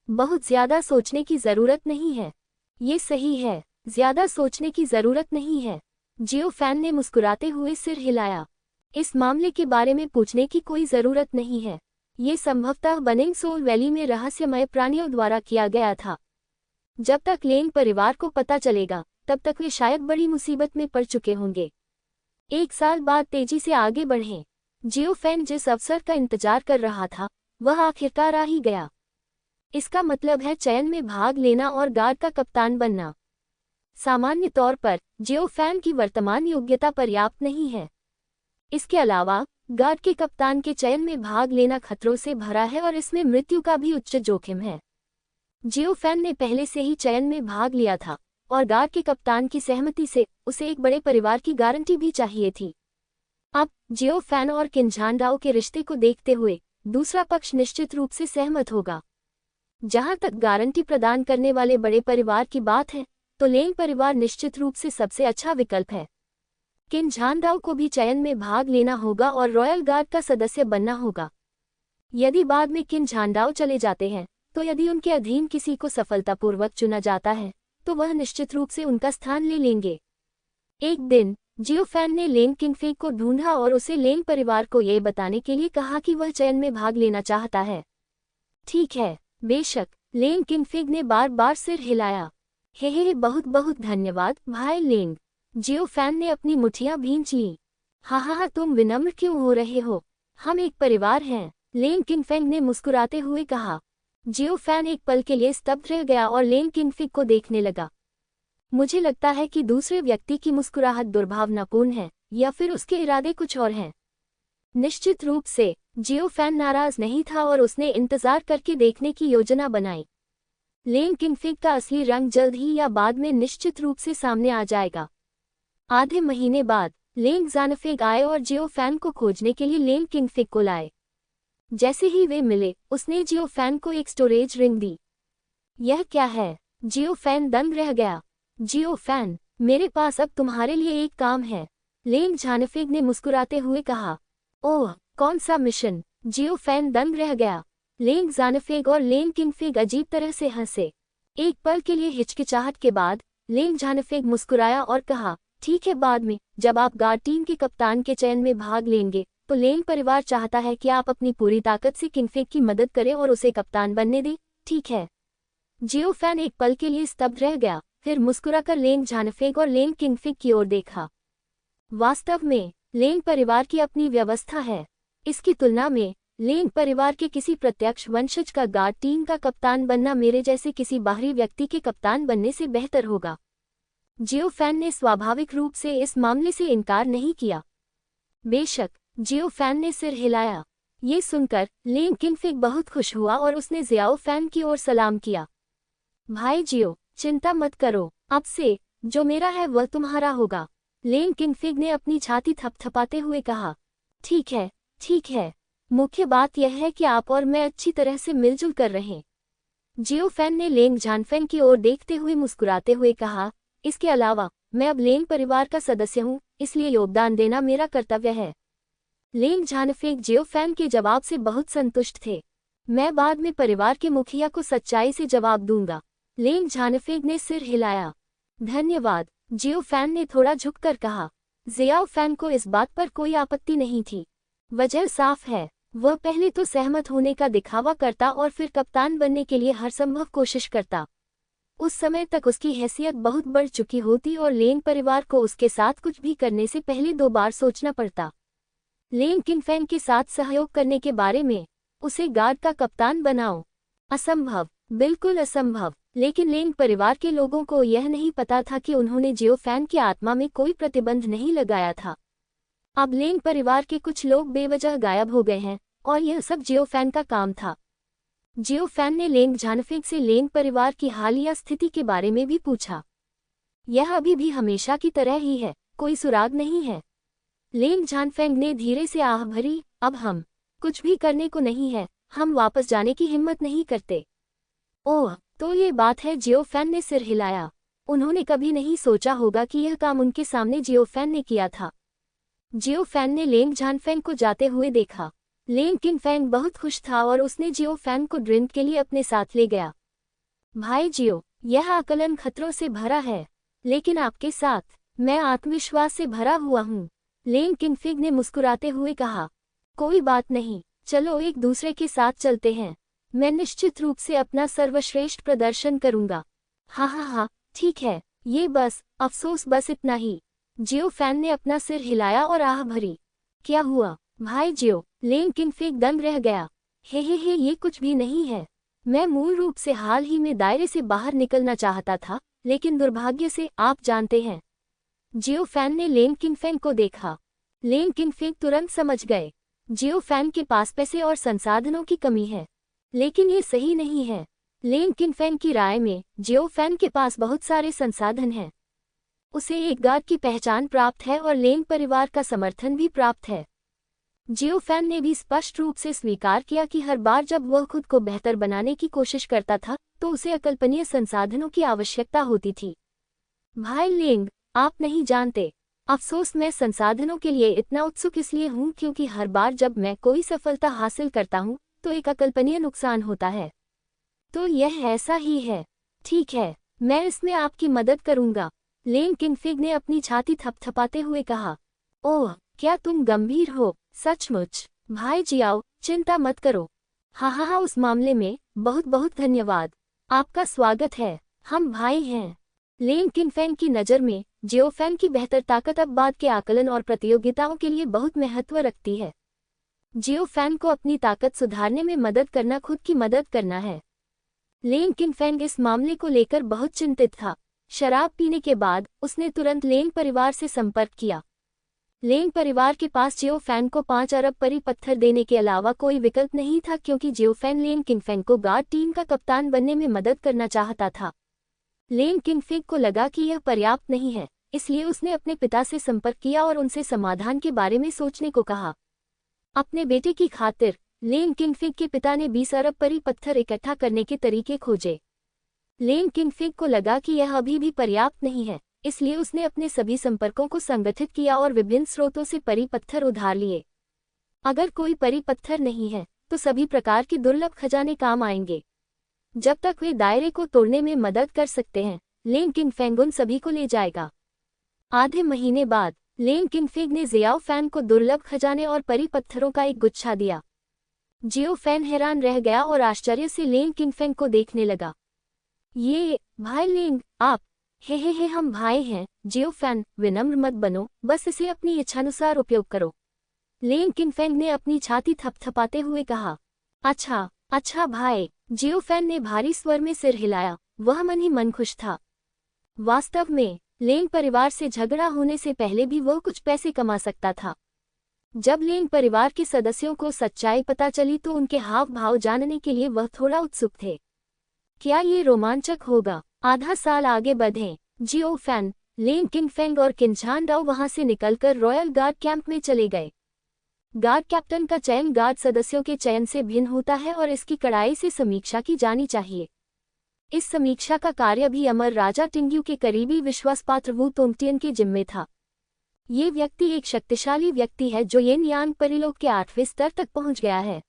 बहुत ज्यादा सोचने की जरूरत नहीं है। ये सही है, ज्यादा सोचने की जरूरत नहीं है। जियो फैन ने मुस्कुराते हुए सिर हिलाया। इस मामले के बारे में पूछने की कोई जरूरत नहीं है। ये संभवतः बनिंग सोल वैली में रहस्यमय प्राणियों द्वारा किया गया था। जब तक लेंग परिवार को पता चलेगा तब तक वे शायद बड़ी मुसीबत में पड़ चुके होंगे। 1 साल बाद तेजी से आगे बढ़ें। जियो फैन जिस अवसर का इंतजार कर रहा था वह आखिरकार आ ही गया। इसका मतलब है चयन में भाग लेना और गार्ड का कप्तान बनना। सामान्य तौर पर जियो फैन की वर्तमान योग्यता पर्याप्त नहीं है। इसके अलावा गार्ड के कप्तान के चयन में भाग लेना खतरों से भरा है और इसमें मृत्यु का भी उच्च जोखिम है। जियो फैन ने पहले से ही चयन में भाग लिया था और गार्ड के कप्तान की सहमति से उसे एक बड़े परिवार की गारंटी भी चाहिए थी। अब जियो फैन और किन झांडाओ के रिश्ते को देखते हुए दूसरा पक्ष निश्चित रूप से सहमत होगा। जहां तक गारंटी प्रदान करने वाले बड़े परिवार की बात है तो लेंग परिवार निश्चित रूप से सबसे अच्छा विकल्प है। किन झांडाओ को भी चयन में भाग लेना होगा और रॉयल गार्ड का सदस्य बनना होगा। यदि बाद में किन झांडाओ चले जाते हैं तो यदि उनके अधीन किसी को सफलतापूर्वक चुना जाता है तो वह निश्चित रूप से उनका स्थान ले लेंगे। एक दिन जियो फैन ने लेंग किनफेंग को ढूंढा और उसे लेंग परिवार को ये बताने के लिए कहा कि वह चयन में भाग लेना चाहता है। ठीक है, बेशक, लेंग किनफेंग ने बार बार सिर हिलाया। हे, बहुत बहुत धन्यवाद भाई लेंग। जियो फैन ने अपनी मुट्ठियां भींच लीं। हाँ, तुम विनम्र क्यों हो रहे हो? हम एक परिवार हैं, लेंग किनफेंग ने मुस्कुराते हुए कहा। जियो फैन एक पल के लिए स्तब्ध रह गया और लेंग किनफेंग को देखने लगा। मुझे लगता है कि दूसरे व्यक्ति की मुस्कुराहट दुर्भावनापूर्ण है या फिर उसके इरादे कुछ और हैं। निश्चित रूप से जियो फैन नाराज नहीं था और उसने इंतजार करके देखने की योजना बनाई। लेंग किनफेंग का असली रंग जल्द ही या बाद में निश्चित रूप से सामने आ जाएगा। आधे महीने बाद लेंग ज़ानफेंग आए और जियो फैन को खोजने के लिए लेंग किनफेंग को लाए। जैसे ही वे मिले उसने जियो फैन को एक स्टोरेज रिंग दी। यह क्या है? जियो फैन दंग रह गया। जियो फैन, मेरे पास अब तुम्हारे लिए एक काम है, लेंग ज़ानफेंग ने मुस्कुराते हुए कहा। ओह, कौन सा मिशन? जियो फैन दंग रह गया। लेंग ज़ानफेंग और लेंग किनफेंग अजीब तरह से हंसे। एक पल के लिए हिचकिचाहट के बाद लेंग ज़ानफेंग मुस्कुराया और कहा, ठीक है, बाद में जब आप गार्ड टीम के कप्तान के चयन में भाग लेंगे तो लेंग परिवार चाहता है कि आप अपनी पूरी ताकत से किनफेंग की मदद करें और उसे कप्तान बनने दें, ठीक है? जियो फैन एक पल के लिए स्तब्ध रह गया, फिर मुस्कुराकर लेंग ज़ानफेंग और लेंग किनफेंग की ओर देखा। वास्तव में लेंग परिवार की अपनी व्यवस्था है। इसकी तुलना में लेंग परिवार के किसी प्रत्यक्ष वंशज का गार्ड टीम का कप्तान बनना मेरे जैसे किसी बाहरी व्यक्ति के कप्तान बनने से बेहतर होगा। जियो फैन ने स्वाभाविक रूप से इस मामले से इनकार नहीं किया। बेशक, जियो फैन ने सिर हिलाया। ये सुनकर लेंग किंगफिग बहुत खुश हुआ और उसने जियाओ फैन की ओर सलाम किया। भाई जियो, चिंता मत करो, अब से जो मेरा है वह तुम्हारा होगा। लेंग किंगफिग ने अपनी छाती थपथपाते हुए कहा। ठीक है, ठीक है, मुख्य बात यह है कि आप और मैं अच्छी तरह से मिलजुल कर रहें। जियो फैन ने लेंग झानफेंग की ओर देखते हुए मुस्कुराते हुए कहा, इसके अलावा मैं अब लेंग परिवार का सदस्य हूँ, इसलिए योगदान देना मेरा कर्तव्य है। लेंग झानफेंग जियो फैन के जवाब से बहुत संतुष्ट थे। मैं बाद में परिवार के मुखिया को सच्चाई से जवाब दूंगा। लेंग झानफेंग ने सिर हिलाया। धन्यवाद, जियो फैन ने थोड़ा झुककर कहा। जियाओ फैन को इस बात पर कोई आपत्ति नहीं थी। वजह साफ है, वह पहले तो सहमत होने का दिखावा करता और फिर कप्तान बनने के लिए हर संभव कोशिश करता। उस समय तक उसकी हैसियत बहुत बढ़ चुकी होती और लेंग परिवार को उसके साथ कुछ भी करने से पहले 2 बार सोचना पड़ता। लेंग किंगफैंग के साथ सहयोग करने के बारे में, उसे गार्ड का कप्तान बनाओ। असंभव, बिल्कुल असंभव। लेकिन लेंग परिवार के लोगों को यह नहीं पता था कि उन्होंने जियो फैन की आत्मा में कोई प्रतिबंध नहीं लगाया था। अब लेंग परिवार के कुछ लोग बेवजह गायब हो गए हैं और यह सब जियो फैन का काम था। जियो फैन ने लेंग झानफेंग से लेंग परिवार की हालिया स्थिति के बारे में भी पूछा। यह अभी भी हमेशा की तरह ही है, कोई सुराग नहीं है। लेंग झानफेंग ने धीरे से आह भरी, अब हम कुछ भी करने को नहीं है, हम वापस जाने की हिम्मत नहीं करते। ओह, तो ये बात है। जियो फैन ने सिर हिलाया। उन्होंने कभी नहीं सोचा होगा कि यह काम उनके सामने जियो फैन ने किया था। जियो फैन ने लेंग झानफेंग को जाते हुए देखा। लेंग किंगफैंग बहुत खुश था और उसने जियो फैन को ड्रिंक के लिए अपने साथ ले गया। भाई जियो, यह आकलन खतरों से भरा है, लेकिन आपके साथ मैं आत्मविश्वास से भरा हुआ हूँ। लेंग किंगफिग ने मुस्कुराते हुए कहा। कोई बात नहीं, चलो एक दूसरे के साथ चलते हैं। मैं निश्चित रूप से अपना सर्वश्रेष्ठ प्रदर्शन करूंगा। हाँ हाँ हाँ, ठीक है, ये बस अफसोस बस इतना ही। जियो फैन ने अपना सिर हिलाया और आह भरी। क्या हुआ भाई जियो? लेंग किंगफिग दंग रह गया। हे, ये कुछ भी नहीं है। मैं मूल रूप से हाल ही में दायरे से बाहर निकलना चाहता था, लेकिन दुर्भाग्य से आप जानते हैं। जियो फैन ने लेंग किंगफिग को देखा। लेंग किंगफिग तुरंत समझ गए, जियो फैन के पास पैसे और संसाधनों की कमी है। लेकिन ये सही नहीं है। लेंग किंगफिग की राय में जियो फैन के पास बहुत सारे संसाधन हैं। उसे एक गार्ड की पहचान प्राप्त है और लेंग परिवार का समर्थन भी प्राप्त है। जियो फैन ने भी स्पष्ट रूप से स्वीकार किया कि हर बार जब वह खुद को बेहतर बनाने की कोशिश करता था तो उसे अकल्पनीय संसाधनों की आवश्यकता होती थी। भाई लेंग, आप नहीं जानते, अफसोस मैं संसाधनों के लिए इतना उत्सुक इसलिए हूँ क्योंकि हर बार जब मैं कोई सफलता हासिल करता हूँ तो एक अकल्पनीय नुकसान होता है। तो यह ऐसा ही है। ठीक है, मैं इसमें आपकी मदद करूंगा। लेंग किंगफिग ने अपनी छाती थपथपाते हुए कहा। ओह, क्या तुम गंभीर हो? सचमुच? भाई जियाओ, चिंता मत करो। हाँ, उस मामले में बहुत बहुत धन्यवाद। आपका स्वागत है, हम भाई हैं। लेंग किंगफिग की नज़र में जियो फैन की बेहतर ताकत अब बाद के आकलन और प्रतियोगिताओं के लिए बहुत महत्व रखती है। जियो फैन को अपनी ताकत सुधारने में मदद करना खुद की मदद करना है। लेंग किंगफिग इस मामले को लेकर बहुत चिंतित था। शराब पीने के बाद उसने तुरंत लेंग परिवार से संपर्क किया। लेंग परिवार के पास जियो फैन को 5 अरब परी पत्थर देने के अलावा कोई विकल्प नहीं था क्योंकि जियो फैन लेंग किंगफिग को गार्ड टीम का कप्तान बनने में मदद करना चाहता था। लेंग किंगफिग को लगा कि यह पर्याप्त नहीं है, इसलिए उसने अपने पिता से संपर्क किया और उनसे समाधान के बारे में सोचने को कहा। अपने बेटे की खातिर लेंग किंगफिग के पिता ने 20 अरब परी पत्थर इकट्ठा करने के तरीके खोजे। लेंग किंगफिग को लगा कि यह अभी भी पर्याप्त नहीं है, इसलिए उसने अपने सभी संपर्कों को संगठित किया और विभिन्न स्रोतों से परी पत्थर उधार लिए। अगर कोई परी पत्थर नहीं है तो सभी प्रकार के दुर्लभ खजाने काम आएंगे। जब तक वे दायरे को तोड़ने में मदद कर सकते हैं, लेंग किंगफिग उन सभी को ले जाएगा। आधे महीने बाद लेंग किंगफिग ने जियाओ फैन को दुर्लभ खजाने और परी पत्थरों का एक गुच्छा दिया। जियो फैन हैरान रह गया और आश्चर्य से लेंग किंगफिग को देखने लगा। ये भाई लेंग, आप? हे, हम भाई हैं। जियो फैन, विनम्र मत बनो, बस इसे अपनी इच्छानुसार उपयोग करो। लेन किनफेंग ने अपनी छाती थपथपाते हुए कहा। अच्छा अच्छा भाई। जियो फैन ने भारी स्वर में सिर हिलाया। वह मन ही मन खुश था। वास्तव में लेंग परिवार से झगड़ा होने से पहले भी वह कुछ पैसे कमा सकता था। जब लेंग परिवार के सदस्यों को सच्चाई पता चली तो उनके हाव भाव जानने के लिए वह थोड़ा उत्सुक थे। क्या ये रोमांचक होगा? आधा साल आगे बढ़े। जियो फैन, लेंग किनफेंग और किनझानडाओ वहां से निकलकर रॉयल गार्ड कैंप में चले गए। गार्ड कैप्टन का चयन गार्ड सदस्यों के चयन से भिन्न होता है और इसकी कड़ाई से समीक्षा की जानी चाहिए। इस समीक्षा का कार्य भी अमर राजा टिंग्यू के करीबी विश्वासपात्र वू तोंगटियन के जिम्मे था। ये व्यक्ति एक शक्तिशाली व्यक्ति है जो येन यांग परिलोक के 8वें स्तर तक पहुंच गया है।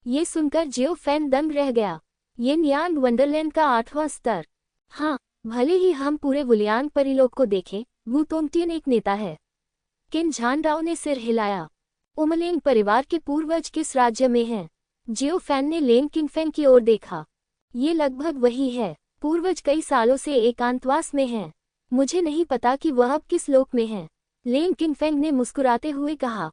ये सुनकर जियो फैन दंग रह गया। येन यांग वंडरलैंड का 8वां स्तर। हाँ, भले ही हम पूरे वुलियांग परिलोक को देखें, वू तोंगटियन एक नेता है। किनझानडाओ ने सिर हिलाया। उमलेंग परिवार के पूर्वज किस राज्य में हैं? जियो फैन ने लेंग किनफेंग की ओर देखा। ये लगभग वही है। पूर्वज कई सालों से एकांतवास में हैं। मुझे नहीं पता कि वह अब किस लोक में हैं। लेंग किनफेंग ने मुस्कुराते हुए कहा।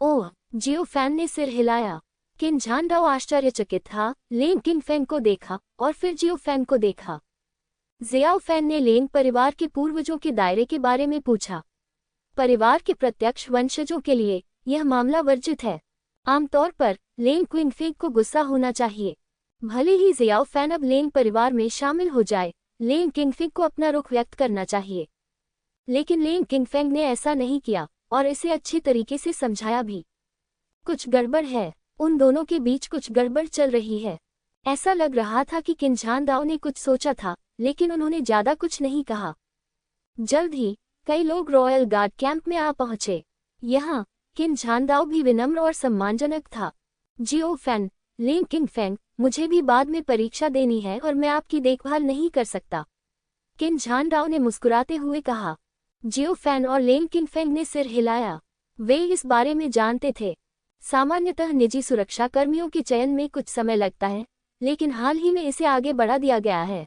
ओह, जियो फैन ने सिर हिलाया। किनझानडाओ आश्चर्यचकित था, लेंग किनफेंग को देखा और फिर जियो फैन को देखा। जियाओ फैन ने लेंग परिवार के पूर्वजों के दायरे के बारे में पूछा। परिवार के प्रत्यक्ष वंशजों के लिए यह मामला वर्जित है। आमतौर पर लेंग किनफेंग को गुस्सा होना चाहिए। भले ही जियाओ फैन अब लेंग परिवार में शामिल हो जाए, लेंग किनफेंग को अपना रुख व्यक्त करना चाहिए। लेकिन लेंग किनफेंग ने ऐसा नहीं किया और इसे अच्छी तरीके से समझाया भी। कुछ गड़बड़ है। उन दोनों के बीच कुछ गड़बड़ चल रही है। ऐसा लग रहा था कि किनझानडाओ ने कुछ सोचा था, लेकिन उन्होंने ज्यादा कुछ नहीं कहा। जल्द ही कई लोग रॉयल गार्ड कैंप में आ पहुंचे। यहाँ किनझानडाओ भी विनम्र और सम्मानजनक था। जियो फैन, लेंग किनफेंग, मुझे भी बाद में परीक्षा देनी है और मैं आपकी देखभाल नहीं कर सकता। किनझानडाओ ने मुस्कुराते हुए कहा। जियो फैन और लेंग किनफेंग ने सिर हिलाया। वे इस बारे में जानते थे। सामान्यतः निजी सुरक्षा कर्मियों के चयन में कुछ समय लगता है, लेकिन हाल ही में इसे आगे बढ़ा दिया गया है।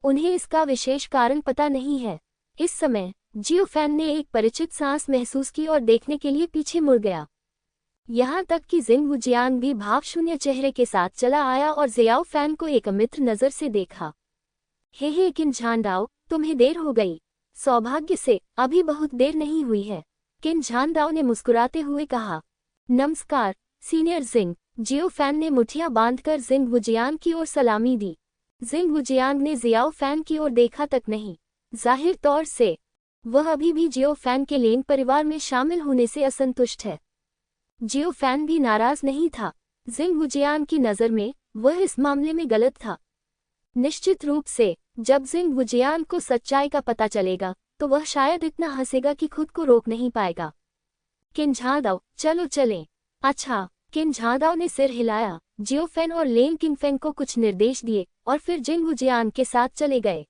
उन्हें इसका विशेष कारण पता नहीं है। इस समय जियो फैन ने एक परिचित सांस महसूस की और देखने के लिए पीछे मुड़ गया। यहाँ तक कि जिंग वुजियांग भी भावशून्य चेहरे के साथ चला आया और जियाओ फैन को एक अमित्र नजर से देखा। हे किनझानडाओ, तुम्हें देर हो गई। सौभाग्य से अभी बहुत देर नहीं हुई है। किनझानडाओ ने मुस्कुराते हुए कहा। नमस्कार सीनियर जिंग। जियो फैन ने मुठियां बांधकर जिंग वुजियांग की ओर सलामी दी। जिंग वुजियांग ने जियाओ फैन की ओर देखा तक नहीं। जाहिर तौर से वह अभी भी जियो फैन के लेंग परिवार में शामिल होने से असंतुष्ट है। जियो फैन भी नाराज नहीं था। जिंग वुजियांग की नज़र में वह इस मामले में गलत था। निश्चित रूप से जब जिंग वुजियांग को सच्चाई का पता चलेगा तो वह शायद इतना हंसेगा कि खुद को रोक नहीं पाएगा। किनझानडाओ, चलो चलें। अच्छा। किनझानडाओ ने सिर हिलाया। जियो फैन और लेंग किनफेंग को कुछ निर्देश दिए और फिर जिंग वुजियांग के साथ चले गए।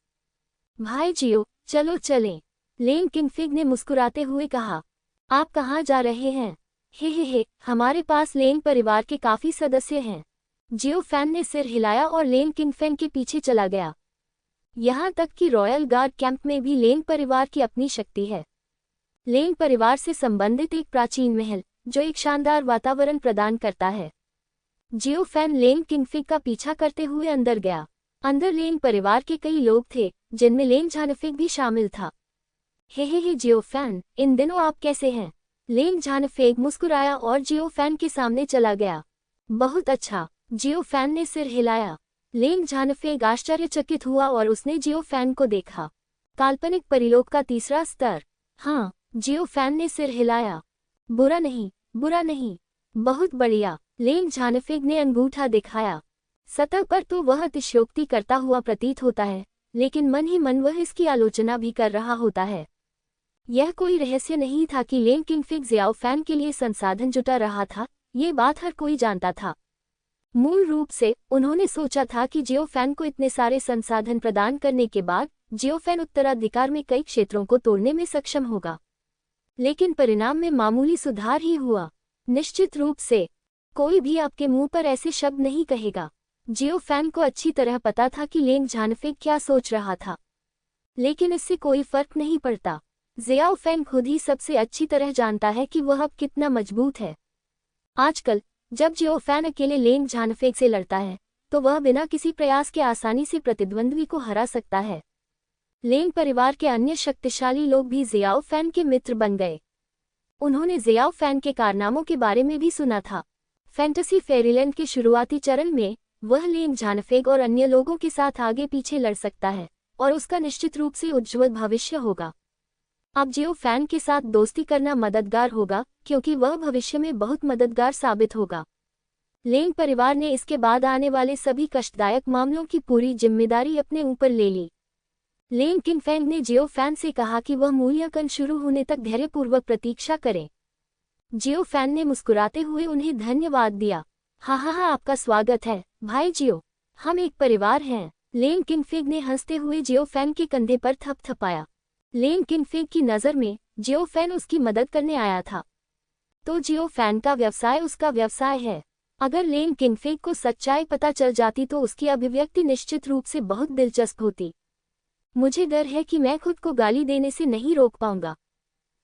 भाई जियो, चलो चलें। लेंग किनफेंग ने मुस्कुराते हुए कहा। आप कहाँ जा रहे हैं? हे, हमारे पास लेंग परिवार के काफी सदस्य हैं। जियो फैन ने सिर हिलाया और लेंग किनफेंग के पीछे चला गया। यहाँ तक कि रॉयल गार्ड कैंप में भी लेंग परिवार की अपनी शक्ति है। लेंग परिवार से संबंधित एक प्राचीन महल जो एक शानदार वातावरण प्रदान करता है। जियो फैन लेंग किनफेंग का पीछा करते हुए अंदर गया। अंदर लेंग परिवार के कई लोग थे, जिनमें लेंग झानफेंग भी शामिल था। हे जियो फैन, इन दिनों आप कैसे हैं? लेंग झानफेंग मुस्कुराया और जियो फैन के सामने चला गया। बहुत अच्छा। जियो फैन ने सिर हिलाया। लेंग झानफेंग आश्चर्यचकित हुआ और उसने जियो फैन को देखा। काल्पनिक परिलोक का 3रा स्तर। हाँ, जियो फैन ने सिर हिलाया। बुरा नहीं, बुरा नहीं। बहुत बढ़िया। लेंग झानफेंग ने अंगूठा दिखाया। सतह पर तो वह अतिशयोक्ति करता हुआ प्रतीत होता है, लेकिन मन ही मन वह इसकी आलोचना भी कर रहा होता है। यह कोई रहस्य नहीं था कि लेंग किनफेंग जियाओ फैन के लिए संसाधन जुटा रहा था। ये बात हर कोई जानता था। मूल रूप से उन्होंने सोचा था कि जियो फैन को इतने सारे संसाधन प्रदान करने के बाद जियो फैन उत्तराधिकार में कई क्षेत्रों को तोड़ने में सक्षम होगा, लेकिन परिणाम में मामूली सुधार ही हुआ। निश्चित रूप से कोई भी आपके मुंह पर ऐसे शब्द नहीं कहेगा। जियो फैन को अच्छी तरह पता था कि लेंग झानफेंग क्या सोच रहा था, लेकिन इससे कोई फर्क नहीं पड़ता। जियाओ फैन खुद ही सबसे अच्छी तरह जानता है कि वह अब कितना मजबूत है। आजकल जब जियो फैन अकेले लेंग झानफेंग से लड़ता है तो वह बिना किसी प्रयास के आसानी से प्रतिद्वंद्वी को हरा सकता है। लेंग परिवार के अन्य शक्तिशाली लोग भी जियाओ फैन के मित्र बन गए। उन्होंने जियाओ फैन के कारनामों के बारे में भी सुना था। फैंटेसी फेरीलैंड के शुरुआती चरण में वह लेंग झानफेंग और अन्य लोगों के साथ आगे पीछे लड़ सकता है और उसका निश्चित रूप से उज्ज्वल भविष्य होगा। अब जियो फैन के साथ दोस्ती करना मददगार होगा क्योंकि वह भविष्य में बहुत मददगार साबित होगा। लेंग परिवार ने इसके बाद आने वाले सभी कष्टदायक मामलों की पूरी जिम्मेदारी अपने ऊपर ले ली। लेंग किनफेंग ने जियो फैन से कहा कि वह मूल्यांकन शुरू होने तक धैर्यपूर्वक प्रतीक्षा करें। जियो फैन ने मुस्कुराते हुए उन्हें धन्यवाद दिया। हाँ, आपका स्वागत है भाई जियो, हम एक परिवार हैं। लेंग किनफेंग ने हंसते हुए जियो फैन के कंधे पर थपथपाया। लेंग किनफेंग की नज़र में जियो फैन उसकी मदद करने आया था, तो जियो फैन का व्यवसाय उसका व्यवसाय है। अगर लेंग किनफेंग को सच्चाई पता चल जाती तो उसकी अभिव्यक्ति निश्चित रूप से बहुत दिलचस्प होती। मुझे डर है कि मैं खुद को गाली देने से नहीं रोक पाऊंगा।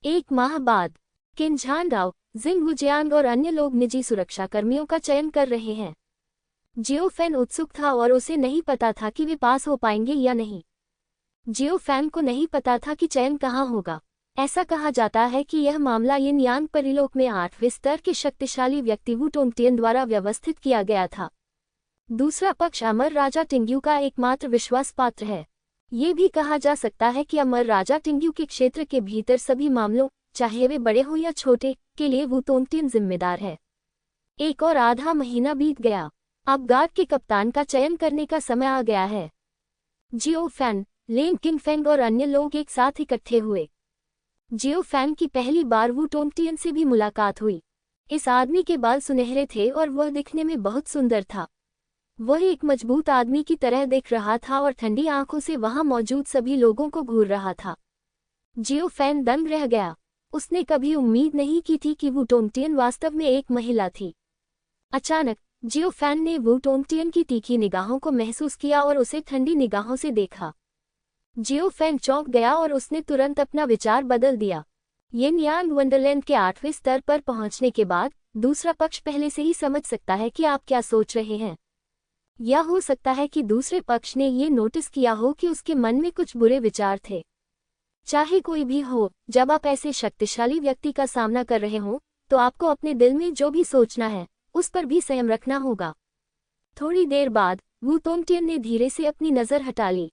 1 माह बाद किन झानडाओ, जिंग वुजियांग और अन्य लोग निजी सुरक्षाकर्मियों का चयन कर रहे हैं। जियो फैन उत्सुक था और उसे नहीं पता था कि वे पास हो पाएंगे या नहीं। जियो फैन को नहीं पता था कि चयन कहाँ होगा। ऐसा कहा जाता है कि यह मामला यिन यांग परिलोक में 8वें स्तर के शक्तिशाली व्यक्ति वू टोंगटियन द्वारा व्यवस्थित किया गया था। दूसरा पक्ष अमर राजा टिंग्यू का एकमात्र विश्वास पात्र है। ये भी कहा जा सकता है कि अमर राजा टिंग्यू के क्षेत्र के भीतर सभी मामलों, चाहे वे बड़े हो या छोटे, के लिए वू टोंगटियन जिम्मेदार है। 1 और आधा महीना बीत गया। अब गार्ड के कप्तान का चयन करने का समय आ गया है। जियो फैन, लेंग किनफेंग और अन्य लोग एक साथ इकट्ठे हुए। जियो फैन की पहली बार वू टोंगटियन से भी मुलाकात हुई। इस आदमी के बाल सुनहरे थे और वह दिखने में बहुत सुंदर था। वह एक मजबूत आदमी की तरह दिख रहा था और ठंडी आंखों से वहां मौजूद सभी लोगों को घूर रहा था। जियो फैन दंग रह गया। उसने कभी उम्मीद नहीं की थी कि वू टोंगटियन वास्तव में एक महिला थी। अचानक जियो फैन ने वू टोंगटियन की तीखी निगाहों को महसूस किया और उसे ठंडी निगाहों से देखा। जियो फैन चौंक गया और उसने तुरंत अपना विचार बदल दिया। यिन यांग वंडरलैंड के 8वें स्तर पर पहुंचने के बाद दूसरा पक्ष पहले से ही समझ सकता है कि आप क्या सोच रहे हैं। या हो सकता है कि दूसरे पक्ष ने ये नोटिस किया हो कि उसके मन में कुछ बुरे विचार थे। चाहे कोई भी हो, जब आप ऐसे शक्तिशाली व्यक्ति का सामना कर रहे हो तो आपको अपने दिल में जो भी सोचना है उस पर भी संयम रखना होगा। थोड़ी देर बाद वू टोंगटियन ने धीरे से अपनी नज़र हटा ली।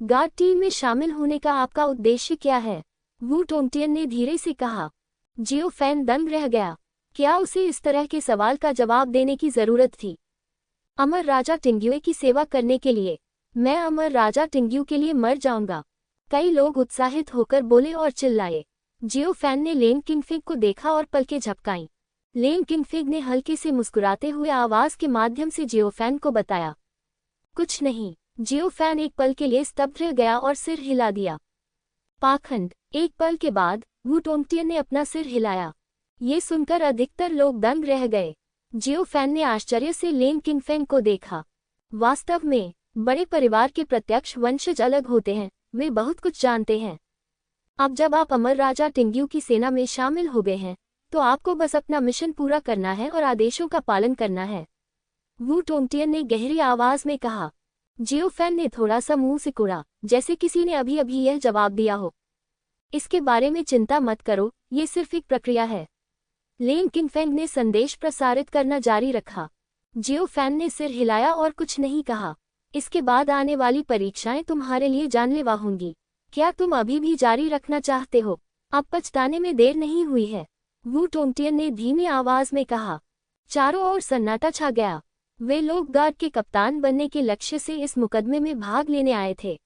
गार्ड टीम में शामिल होने का आपका उद्देश्य क्या है? वू टोंगटियन ने धीरे से कहा। जियो फैन दंग रह गया। क्या उसे इस तरह के सवाल का जवाब देने की जरूरत थी? अमर राजा टिंग्यू की सेवा करने के लिए। मैं अमर राजा टिंग्यू के लिए मर जाऊंगा। कई लोग उत्साहित होकर बोले और चिल्लाए। जियो फैन ने लेंग किनफेंग को देखा और पलकें झपकाईं। लेंग किनफेंग ने हल्के से मुस्कुराते हुए आवाज के माध्यम से जियो फैन को बताया, कुछ नहीं। जियो फैन एक पल के लिए स्तब्ध रह गया और सिर हिला दिया। पाखंड। एक पल के बाद वू टोंगटियन ने अपना सिर हिलाया। ये सुनकर अधिकतर लोग दंग रह गए। जियो फैन ने आश्चर्य से लेंग किनफेंग को देखा। वास्तव में बड़े परिवार के प्रत्यक्ष वंशज अलग होते हैं, वे बहुत कुछ जानते हैं। अब जब आप अमर राजा टिंग्यू की सेना में शामिल हो गए हैं तो आपको बस अपना मिशन पूरा करना है और आदेशों का पालन करना है, वू टोंगटियन ने गहरी आवाज में कहा। जियो फैन ने थोड़ा सा मुंह सिकुड़ा, जैसे किसी ने अभी अभी यह जवाब दिया हो। इसके बारे में चिंता मत करो, ये सिर्फ एक प्रक्रिया है। लेंग किनफेंग ने संदेश प्रसारित करना जारी रखा। जियो फैन ने सिर हिलाया और कुछ नहीं कहा। इसके बाद आने वाली परीक्षाएं तुम्हारे लिए जानलेवा होंगी। क्या तुम अभी भी जारी रखना चाहते हो? अब पछताने में देर नहीं हुई है, वू टोंगटियन ने धीमी आवाज में कहा। चारों ओर सन्नाटा छा गया। वे लोग गार्ड के कप्तान बनने के लक्ष्य से इस मुकदमे में भाग लेने आए थे।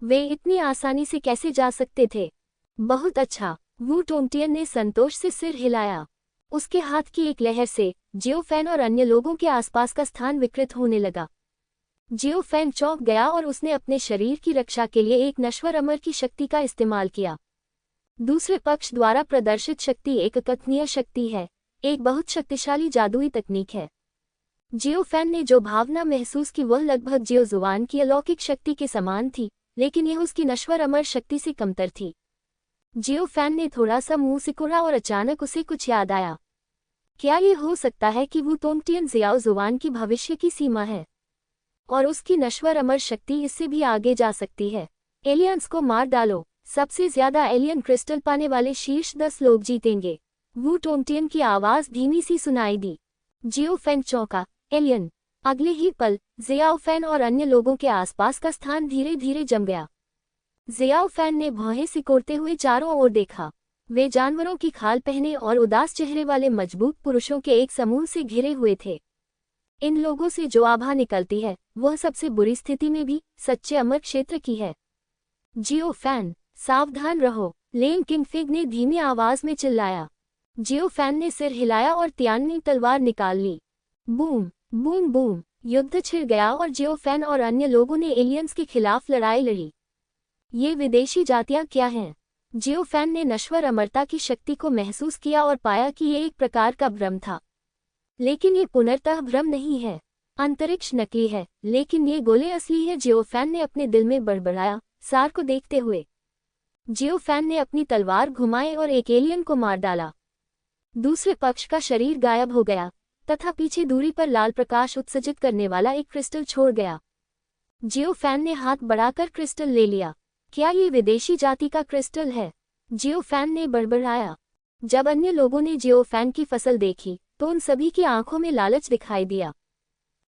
वे इतनी आसानी से कैसे जा सकते थे? बहुत अच्छा, वू टोंगटियन ने संतोष से सिर हिलाया। उसके हाथ की एक लहर से जियो फैन और अन्य लोगों के आसपास का स्थान विकृत होने लगा। जियो फैन चौंक गया और उसने अपने शरीर की रक्षा के लिए एक नश्वर अमर की शक्ति का इस्तेमाल किया। दूसरे पक्ष द्वारा प्रदर्शित शक्ति एक अकथनीय शक्ति है, एक बहुत शक्तिशाली जादुई तकनीक है। जियो फैन ने जो भावना महसूस की वह लगभग जियो जुआन की अलौकिक शक्ति के समान थी, लेकिन यह उसकी नश्वर अमर शक्ति से कमतर थी। जियो फैन ने थोड़ा सा मुंह सिकुड़ा और अचानक उसे कुछ याद आया। क्या ये हो सकता है कि वो तोंगटियन ज़ियाओ जुआन की भविष्य की सीमा है और उसकी नश्वर अमर शक्ति इससे भी आगे जा सकती है? एलियंस को मार डालो, सबसे ज्यादा एलियन क्रिस्टल पाने वाले शीर्ष 10 लोग जीतेंगे। वू तोंगटियन की आवाज धीमी सी सुनाई दी। जियो फैन चौंका। एलियन। अगले ही पल ज़ियाओ फैन और अन्य लोगों के आसपास का स्थान धीरे धीरे जम गया। ज़ियाओ फैन ने भौहें सिकोड़ते हुए चारों ओर देखा। वे जानवरों की खाल पहने और उदास चेहरे वाले मजबूत पुरुषों के एक समूह से घिरे हुए थे। इन लोगों से जो आभा निकलती है वह सबसे बुरी स्थिति में भी सच्चे अमर क्षेत्र की है। जियो फैन, सावधान रहो, लेन किंगफिग ने धीमी आवाज में चिल्लाया। जियो फैन ने सिर हिलाया और तियाननी तलवार निकाल ली। बूम बूम बूम, युद्ध छिड़ गया और जियो फैन और अन्य लोगों ने एलियंस के खिलाफ लड़ाई लड़ी। ये विदेशी जातियां क्या हैं? जियो फैन ने नश्वर अमरता की शक्ति को महसूस किया और पाया कि ये एक प्रकार का भ्रम था। लेकिन ये पुनर्तः भ्रम नहीं है। अंतरिक्ष नकली है, लेकिन ये गोले असली है। जियो फैन ने अपने दिल में बड़बड़ाया, सार को देखते हुए। जियो फैन ने अपनी तलवार घुमाई और एक एलियन को मार डाला। दूसरे पक्ष का शरीर गायब हो गया तथा पीछे दूरी पर लाल प्रकाश उत्सर्जित करने वाला एक क्रिस्टल छोड़ गया। जियो फैन ने हाथ बढ़ाकर क्रिस्टल ले लिया। क्या ये विदेशी जाति का क्रिस्टल है? जियो फैन ने बड़बड़ाया। जब अन्य लोगों ने जियो फैन की फसल देखी तो उन सभी की आंखों में लालच दिखाई दिया।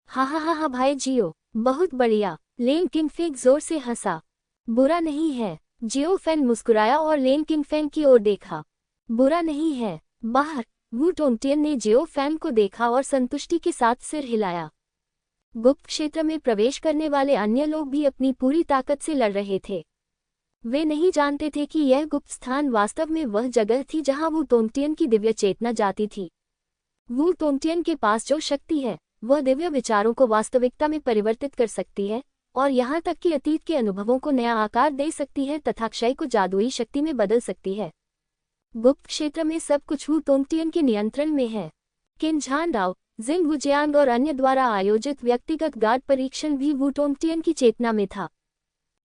हा हा हा हा भाई जियो, बहुत बढ़िया, लेन किंगफिग जोर से हंसा। बुरा नहीं है। जियो फैन मुस्कुराया और लेन किंगफिग की ओर देखा। बुरा नहीं है। बाहर वू तोंगटियन ने जियो फैन को देखा और संतुष्टि के साथ सिर हिलाया। गुप्त क्षेत्र में प्रवेश करने वाले अन्य लोग भी अपनी पूरी ताकत से लड़ रहे थे। वे नहीं जानते थे कि यह गुप्त स्थान वास्तव में वह जगह थी जहां वू तोंगटियन की दिव्य चेतना जाती थी। वू तोंगटियन के पास जो शक्ति है वह दिव्य विचारों को वास्तविकता में परिवर्तित कर सकती है और यहाँ तक कि अतीत के अनुभवों को नया आकार दे सकती है तथा क्षय को जादुई शक्ति में बदल सकती है। गुप्त क्षेत्र में सब कुछ वू तोंगटियन के नियंत्रण में है। किन झानडाओ, जिंग वुजियांग और अन्य द्वारा आयोजित व्यक्तिगत गार्ड परीक्षण भी वू तोंगटियन की चेतना में था।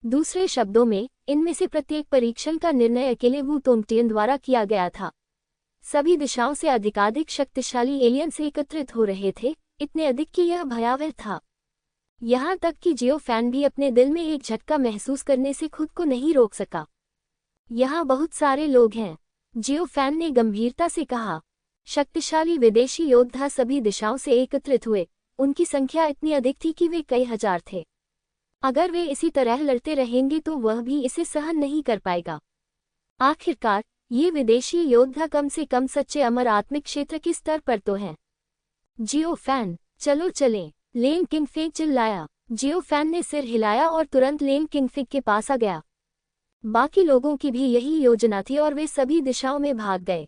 दूसरे शब्दों में, इनमें से प्रत्येक परीक्षण का निर्णय अकेले वू तोंगटियन द्वारा किया गया था। सभी दिशाओं से अधिकाधिक शक्तिशाली एलियंस एकत्रित हो रहे थे, इतने अधिक कि यह भयावह था। यहाँ तक कि जियो फैन भी अपने दिल में एक झटका महसूस करने से खुद को नहीं रोक सका। यहाँ बहुत सारे लोग हैं, जियो फैन ने गंभीरता से कहा। शक्तिशाली विदेशी योद्धा सभी दिशाओं से एकत्रित हुए। उनकी संख्या इतनी अधिक थी कि वे कई हजार थे। अगर वे इसी तरह लड़ते रहेंगे तो वह भी इसे सहन नहीं कर पाएगा। आखिरकार ये विदेशी योद्धा कम से कम सच्चे अमर आत्मिक क्षेत्र के स्तर पर तो हैं। जियो फैन, चलो चलें, लेन किंगफिग चिल्लाया। जियो फैन ने सिर हिलाया और तुरंत लेन किंगफिग के पास आ गया। बाकी लोगों की भी यही योजना थी और वे सभी दिशाओं में भाग गए।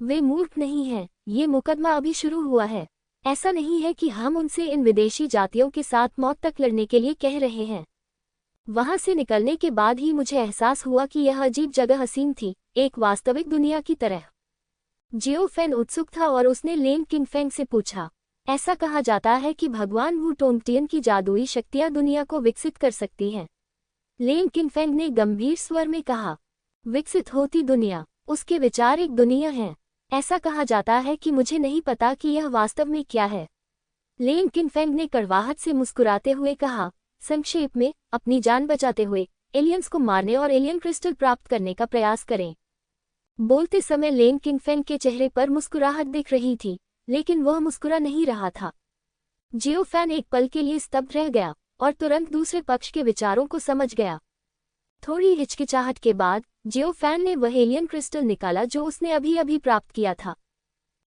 वे मूर्ख नहीं हैं, ये मुकदमा अभी शुरू हुआ है। ऐसा नहीं है कि हम उनसे इन विदेशी जातियों के साथ मौत तक लड़ने के लिए कह रहे हैं। वहां से निकलने के बाद ही मुझे एहसास हुआ कि यह अजीब जगह असीम थी, एक वास्तविक दुनिया की तरह। जियो फैन उत्सुक था और उसने लेन किंगफिग से पूछा, ऐसा कहा जाता है कि भगवान वू तोंगटियन की जादुई शक्तियां दुनिया को विकसित कर सकती हैं। लेन किंगफिग ने गंभीर स्वर में कहा, विकसित होती दुनिया, उसके विचार एक दुनिया हैं। ऐसा कहा जाता है कि मुझे नहीं पता कि यह वास्तव में क्या है। लेन किंगफिग ने कड़वाहट से मुस्कुराते हुए कहा, संक्षेप में, अपनी जान बचाते हुए एलियंस को मारने और एलियन क्रिस्टल प्राप्त करने का प्रयास करें। बोलते समय लेन किंगफिग के चेहरे पर मुस्कुराहट दिख रही थी, लेकिन वह मुस्कुरा नहीं रहा था। जियो फैन एक पल के लिए स्तब्ध रह गया और तुरंत दूसरे पक्ष के विचारों को समझ गया। थोड़ी हिचकिचाहट के बाद जियो फैन ने वह एलियन क्रिस्टल निकाला जो उसने अभी अभी प्राप्त किया था।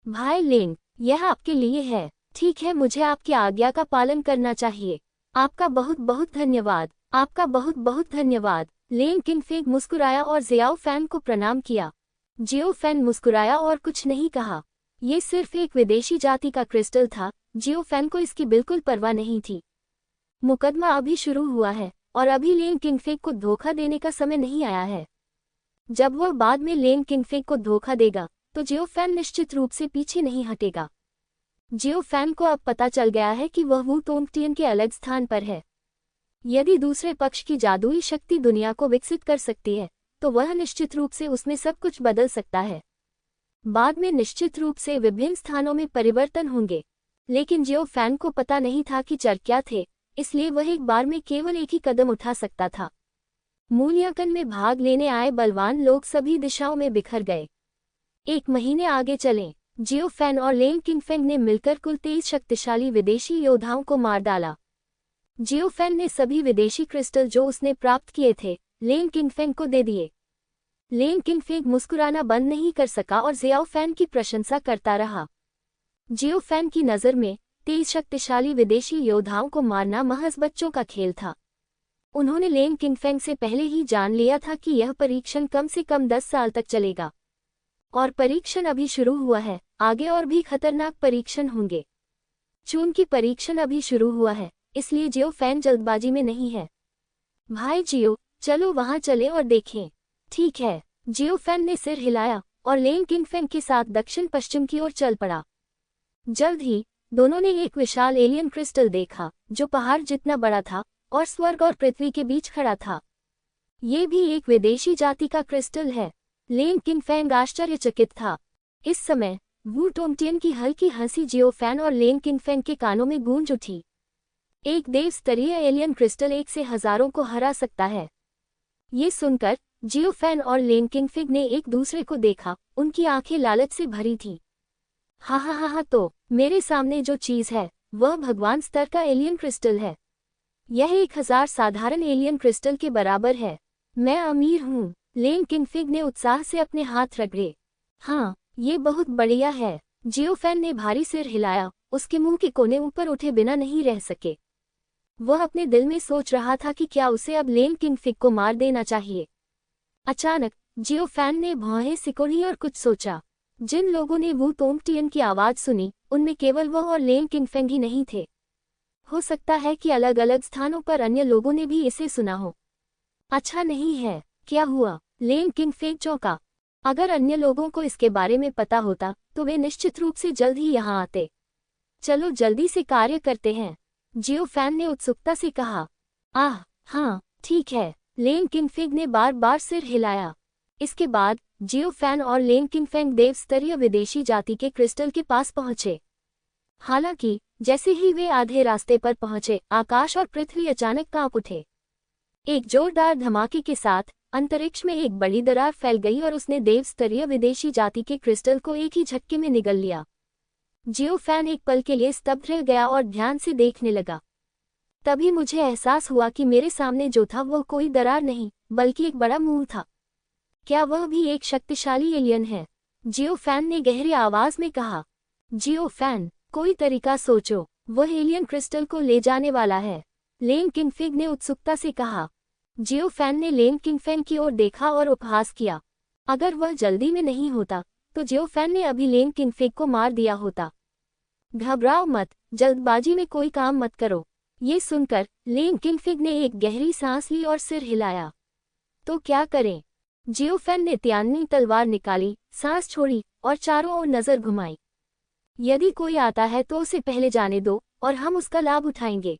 भाई लेन, यह आपके लिए है। ठीक है, मुझे आपकी आज्ञा का पालन करना चाहिए। आपका बहुत बहुत धन्यवाद। आपका बहुत बहुत धन्यवाद। लेन किंगफिग मुस्कुराया और जियो फैन को प्रणाम किया। जियो फैन मुस्कुराया और कुछ नहीं कहा। ये सिर्फ एक विदेशी जाति का क्रिस्टल था। जियो फैन को इसकी बिल्कुल परवाह नहीं थी। मुकदमा अभी शुरू हुआ है और अभी लेन किंगफिग को धोखा देने का समय नहीं आया है। जब वह बाद में लेन किंगफिग को धोखा देगा तो जियो फैन निश्चित रूप से पीछे नहीं हटेगा। जियो फैन को अब पता चल गया है कि वह वू तोंगटियन के अलग स्थान पर है। यदि दूसरे पक्ष की जादुई शक्ति दुनिया को विकसित कर सकती है तो वह निश्चित रूप से उसमें सब कुछ बदल सकता है। बाद में निश्चित रूप से विभिन्न स्थानों में परिवर्तन होंगे, लेकिन जियो फैन को पता नहीं था कि चर क्या थे, इसलिए वह एक बार में केवल एक ही कदम उठा सकता था। मूल्यांकन में भाग लेने आए बलवान लोग सभी दिशाओं में बिखर गए। एक महीने आगे चलें, जियो फैन और लेन किंगफेंग ने मिलकर कुल 23 शक्तिशाली विदेशी योद्धाओं को मार डाला। जियो फैन ने सभी विदेशी क्रिस्टल जो उसने प्राप्त किए थे लेन किंगफेंग को दे दिए। लेन किंगफेंग मुस्कुराना बंद नहीं कर सका और जियाओ फैन की प्रशंसा करता रहा। जियो फैन की नज़र में 23 शक्तिशाली विदेशी योद्धाओं को मारना महज बच्चों का खेल था। उन्होंने लेन किंगफेंग से पहले ही जान लिया था कि यह परीक्षण कम से कम 10 साल तक चलेगा। और परीक्षण अभी शुरू हुआ है, आगे और भी खतरनाक परीक्षण होंगे। चूंकि परीक्षण अभी शुरू हुआ है, इसलिए जियो फैन जल्दबाजी में नहीं है। भाई जियो, चलो वहां चले और देखें। ठीक है, जियो फैन ने सिर हिलाया और लेन किंगफेंग के साथ दक्षिण पश्चिम की ओर चल पड़ा। जल्द ही दोनों ने एक विशाल एलियन क्रिस्टल देखा जो पहाड़ जितना बड़ा था और स्वर्ग और पृथ्वी के बीच खड़ा था। ये भी एक विदेशी जाति का क्रिस्टल है। लेन किंगफेंग आश्चर्यचकित था। इस समय वू टोंगटियन की हल्की हंसी जियो फैन और लेन किंगफेंग के कानों में गूंज उठी। एक देव स्तरीय एलियन क्रिस्टल एक से हजारों को हरा सकता है। ये सुनकर जियो फैन और लेन किंगफेंग ने एक दूसरे को देखा, उनकी आंखें लालच से भरी थीं। हा, तो मेरे सामने जो चीज है वह भगवान स्तर का एलियन क्रिस्टल है। यह 1000 साधारण एलियन क्रिस्टल के बराबर है। मैं अमीर हूँ। लेन किंगफेंग ने उत्साह से अपने हाथ रगड़े। हाँ, ये बहुत बढ़िया है। जियो फैन ने भारी सिर हिलाया, उसके मुंह के कोने ऊपर उठे बिना नहीं रह सके। वह अपने दिल में सोच रहा था कि क्या उसे अब लेन किंगफेंग को मार देना चाहिए। अचानक जियो फैन ने भौहें सिकोड़ी और कुछ सोचा। जिन लोगों ने वू टोंगटियन की आवाज सुनी, उनमें केवल वह और लेन किंगफेंग ही नहीं थे। हो सकता है कि अलग अलग स्थानों पर अन्य लोगों ने भी इसे सुना हो। अच्छा नहीं है, क्या हुआ? लेन किंगफेंग चौंका। अगर अन्य लोगों को इसके बारे में पता होता तो वे निश्चित रूप से जल्द ही यहाँ आते। चलो जल्दी से कार्य करते हैं, जियो फैन ने उत्सुकता से कहा। हाँ, ठीक है। लेन किंगफेंग ने बार बार सिर हिलाया। इसके बाद जियो फैन और लेन किंगफेंग देव स्तरीय विदेशी जाति के क्रिस्टल के पास पहुंचे। हालांकि जैसे ही वे आधे रास्ते पर पहुंचे, आकाश और पृथ्वी अचानक कांप उठे। एक जोरदार धमाके के साथ अंतरिक्ष में एक बड़ी दरार फैल गई और उसने देव स्तरीय विदेशी जाति के क्रिस्टल को एक ही झटके में निगल लिया। जियो फैन एक पल के लिए स्तब्ध रह गया और ध्यान से देखने लगा। तभी मुझे एहसास हुआ कि मेरे सामने जो था वह कोई दरार नहीं, बल्कि एक बड़ा मुंह था। क्या वह भी एक शक्तिशाली एलियन है? जियो फैन ने गहरी आवाज में कहा। जियो फैन, कोई तरीका सोचो, वह एलियन क्रिस्टल को ले जाने वाला है, लेन किंगफेंग ने उत्सुकता से कहा। जियो फैन ने लेन किंगफेंग की ओर देखा और उपहास किया। अगर वह जल्दी में नहीं होता तो जियो फैन ने अभी लेन किंगफेंग को मार दिया होता। घबराओ मत, जल्दबाजी में कोई काम मत करो। ये सुनकर लेन किंगफेंग ने एक गहरी सांस ली और सिर हिलाया। तो क्या करें? जियो फैन ने त्यानी तलवार निकाली, सांस छोड़ी और चारों ओर नजर घुमाई। यदि कोई आता है तो उसे पहले जाने दो और हम उसका लाभ उठाएंगे।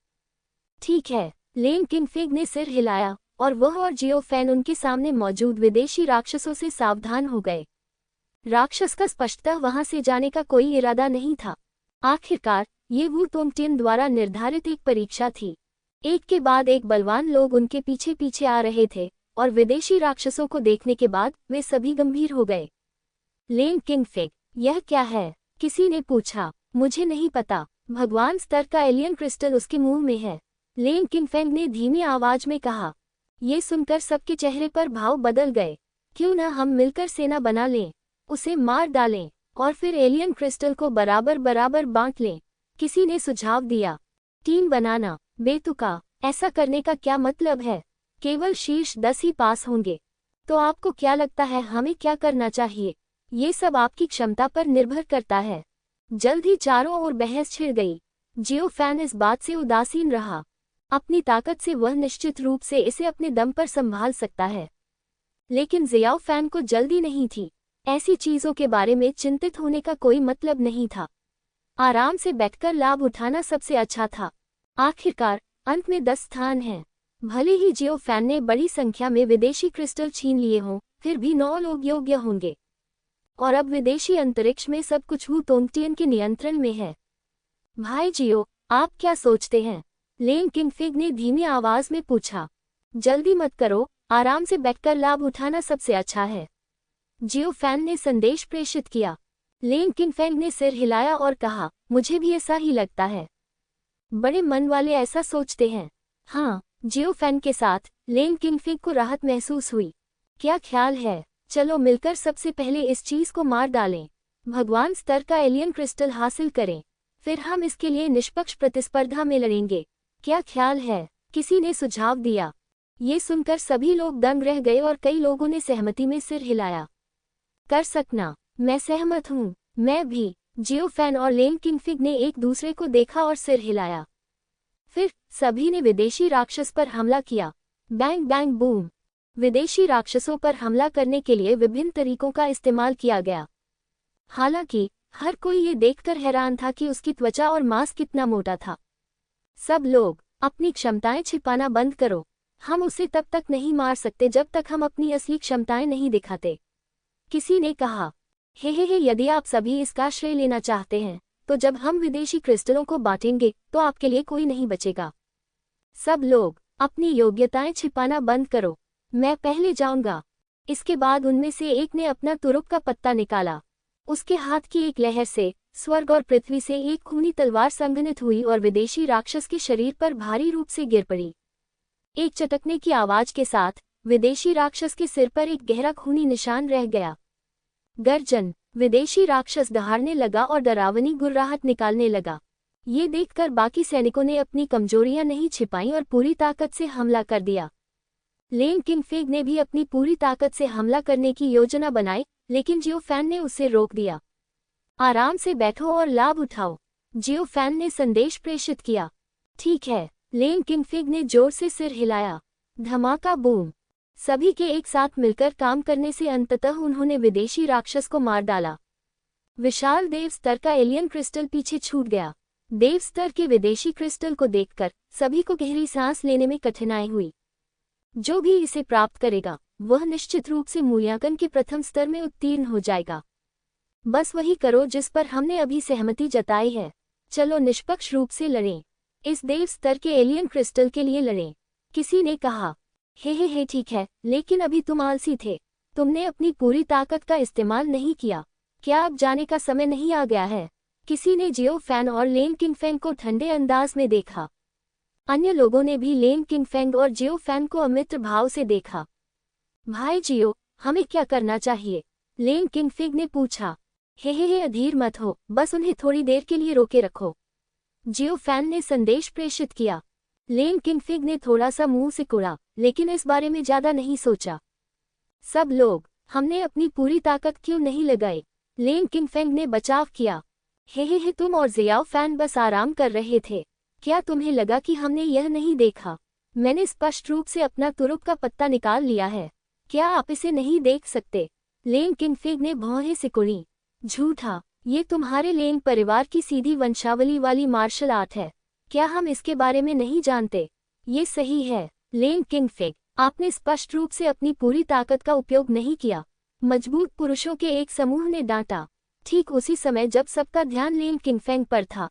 ठीक है, लेन किंगफेंग ने सिर हिलाया और वह और जियो फैन उनके सामने मौजूद विदेशी राक्षसों से सावधान हो गए। राक्षस का स्पष्टतः वहां से जाने का कोई इरादा नहीं था। आखिरकार ये वू टोंगटियन द्वारा निर्धारित एक परीक्षा थी। एक के बाद एक बलवान लोग उनके पीछे पीछे आ रहे थे और विदेशी राक्षसों को देखने के बाद वे सभी गंभीर हो गए। लेन किंगफेंग, यह क्या है? किसी ने पूछा। मुझे नहीं पता, भगवान स्तर का एलियन क्रिस्टल उसके मुंह में है, लेन किंगफेंग ने धीमी आवाज में कहा। ये सुनकर सबके चेहरे पर भाव बदल गए। क्यों न हम मिलकर सेना बना लें, उसे मार डालें और फिर एलियन क्रिस्टल को बराबर बराबर बांट लें, किसी ने सुझाव दिया। टीम बनाना बेतुका, ऐसा करने का क्या मतलब है? केवल शीर्ष 10 ही पास होंगे। तो आपको क्या लगता है हमें क्या करना चाहिए? ये सब आपकी क्षमता पर निर्भर करता है। जल्द ही चारों ओर बहस छिड़ गई। जियो फैन इस बात से उदासीन रहा। अपनी ताकत से वह निश्चित रूप से इसे अपने दम पर संभाल सकता है, लेकिन जियाओ फैन को जल्दी नहीं थी। ऐसी चीजों के बारे में चिंतित होने का कोई मतलब नहीं था। आराम से बैठकर लाभ उठाना सबसे अच्छा था। आखिरकार अंत में 10 स्थान हैं। भले ही जियो फैन ने बड़ी संख्या में विदेशी क्रिस्टल छीन लिए हों, फिर भी 9 लोग योग्य होंगे। और अब विदेशी अंतरिक्ष में सब कुछ वू तोंगटियन के नियंत्रण में है। भाई जियो, आप क्या सोचते हैं? लेन किंगफिग ने धीमी आवाज में पूछा। जल्दी मत करो, आराम से बैठकर लाभ उठाना सबसे अच्छा है। जियो फैन ने संदेश प्रेषित किया। लेन किंगफिग ने सिर हिलाया और कहा, मुझे भी ऐसा ही लगता है। बड़े मन वाले ऐसा सोचते हैं। हाँ, जियो फैन के साथ लेन किंगफिग को राहत महसूस हुई। क्या ख्याल है, चलो मिलकर सबसे पहले इस चीज को मार डालें। भगवान स्तर का एलियन क्रिस्टल हासिल करें, फिर हम इसके लिए निष्पक्ष प्रतिस्पर्धा में लड़ेंगे। क्या ख्याल है? किसी ने सुझाव दिया। ये सुनकर सभी लोग दंग रह गए और कई लोगों ने सहमति में सिर हिलाया। कर सकना, मैं सहमत हूँ। मैं भी। जियो फैन और लेन किंगफिग ने एक दूसरे को देखा और सिर हिलाया। फिर सभी ने विदेशी राक्षस पर हमला किया। Bang bang boom. विदेशी राक्षसों पर हमला करने के लिए विभिन्न तरीकों का इस्तेमाल किया गया। हालांकि हर कोई ये देखकर हैरान था कि उसकी त्वचा और मांस कितना मोटा था। सब लोग अपनी क्षमताएं छिपाना बंद करो। हम उसे तब तक नहीं मार सकते जब तक हम अपनी असली क्षमताएं नहीं दिखाते। किसी ने कहा, हे, यदि आप सभी इसका श्रेय लेना चाहते हैं, तो जब हम विदेशी क्रिस्टलों को बांटेंगे तो आपके लिए कोई नहीं बचेगा। सब लोग अपनी योग्यताएं छिपाना बंद करो। मैं पहले जाऊंगा। इसके बाद उनमें से एक ने अपना तुरुप का पत्ता निकाला। उसके हाथ की एक लहर से स्वर्ग और पृथ्वी से एक खूनी तलवार संघनित हुई और विदेशी राक्षस के शरीर पर भारी रूप से गिर पड़ी। एक चटकने की आवाज के साथ विदेशी राक्षस के सिर पर एक गहरा खूनी निशान रह गया। गर्जन। विदेशी राक्षस दहाड़ने लगा और डरावनी गुर्राहट निकालने लगा। ये देखकर बाकी सैनिकों ने अपनी कमजोरियां नहीं छिपाईं और पूरी ताकत से हमला कर दिया। लेन किंगफिग ने भी अपनी पूरी ताकत से हमला करने की योजना बनाई, लेकिन जियो फैन ने उसे रोक दिया। आराम से बैठो और लाभ उठाओ, जियो फैन ने संदेश प्रेषित किया। ठीक है, लेन किंगफिग ने जोर से सिर हिलाया। धमाका बूम। सभी के एक साथ मिलकर काम करने से अंततः उन्होंने विदेशी राक्षस को मार डाला। विशाल देव स्तर का एलियन क्रिस्टल पीछे छूट गया। देव स्तर के विदेशी क्रिस्टल को देखकर सभी को गहरी सांस लेने में कठिनाई हुई। जो भी इसे प्राप्त करेगा, वह निश्चित रूप से मूल्यांकन के प्रथम स्तर में उत्तीर्ण हो जाएगा। बस वही करो जिस पर हमने अभी सहमति जताई है। चलो निष्पक्ष रूप से लड़ें। इस देव स्तर के एलियन क्रिस्टल के लिए लड़ें। किसी ने कहा, हे, ठीक है, लेकिन अभी तुम आलसी थे। तुमने अपनी पूरी ताकत का इस्तेमाल नहीं किया। क्या अब जाने का समय नहीं आ गया है? किसी ने जियो फैन और लेन किंगफिग को ठंडे अंदाज में देखा। अन्य लोगों ने भी लेन किंगफिग और जियो फैन को अमित्र भाव से देखा। भाई जियो, हमें क्या करना चाहिए? लेन किंगफिग ने पूछा। हे, अधीर मत हो, बस उन्हें थोड़ी देर के लिए रोके रखो। जियो फैन ने संदेश प्रेषित किया। लेन किंगफिग ने थोड़ा सा मुंह सिकुड़ा, लेकिन इस बारे में ज्यादा नहीं सोचा। सब लोग, हमने अपनी पूरी ताकत क्यों नहीं लगाई? लेन किंगफिग ने बचाव किया। हे, तुम और जियो फैन बस आराम कर रहे थे। क्या तुम्हें लगा कि हमने यह नहीं देखा? मैंने स्पष्ट रूप से अपना तुरुप का पत्ता निकाल लिया है। क्या आप इसे नहीं देख सकते? लेन किंगफिग ने भौहें सिकुड़ी। झूठा, ये तुम्हारे लेन परिवार की सीधी वंशावली वाली मार्शल आर्ट है। क्या हम इसके बारे में नहीं जानते? ये सही है, लेन किंगफिग, आपने स्पष्ट रूप से अपनी पूरी ताकत का उपयोग नहीं किया। मजबूत पुरुषों के एक समूह ने डांटा। ठीक उसी समय जब सबका ध्यान लेन किंगफिग पर था,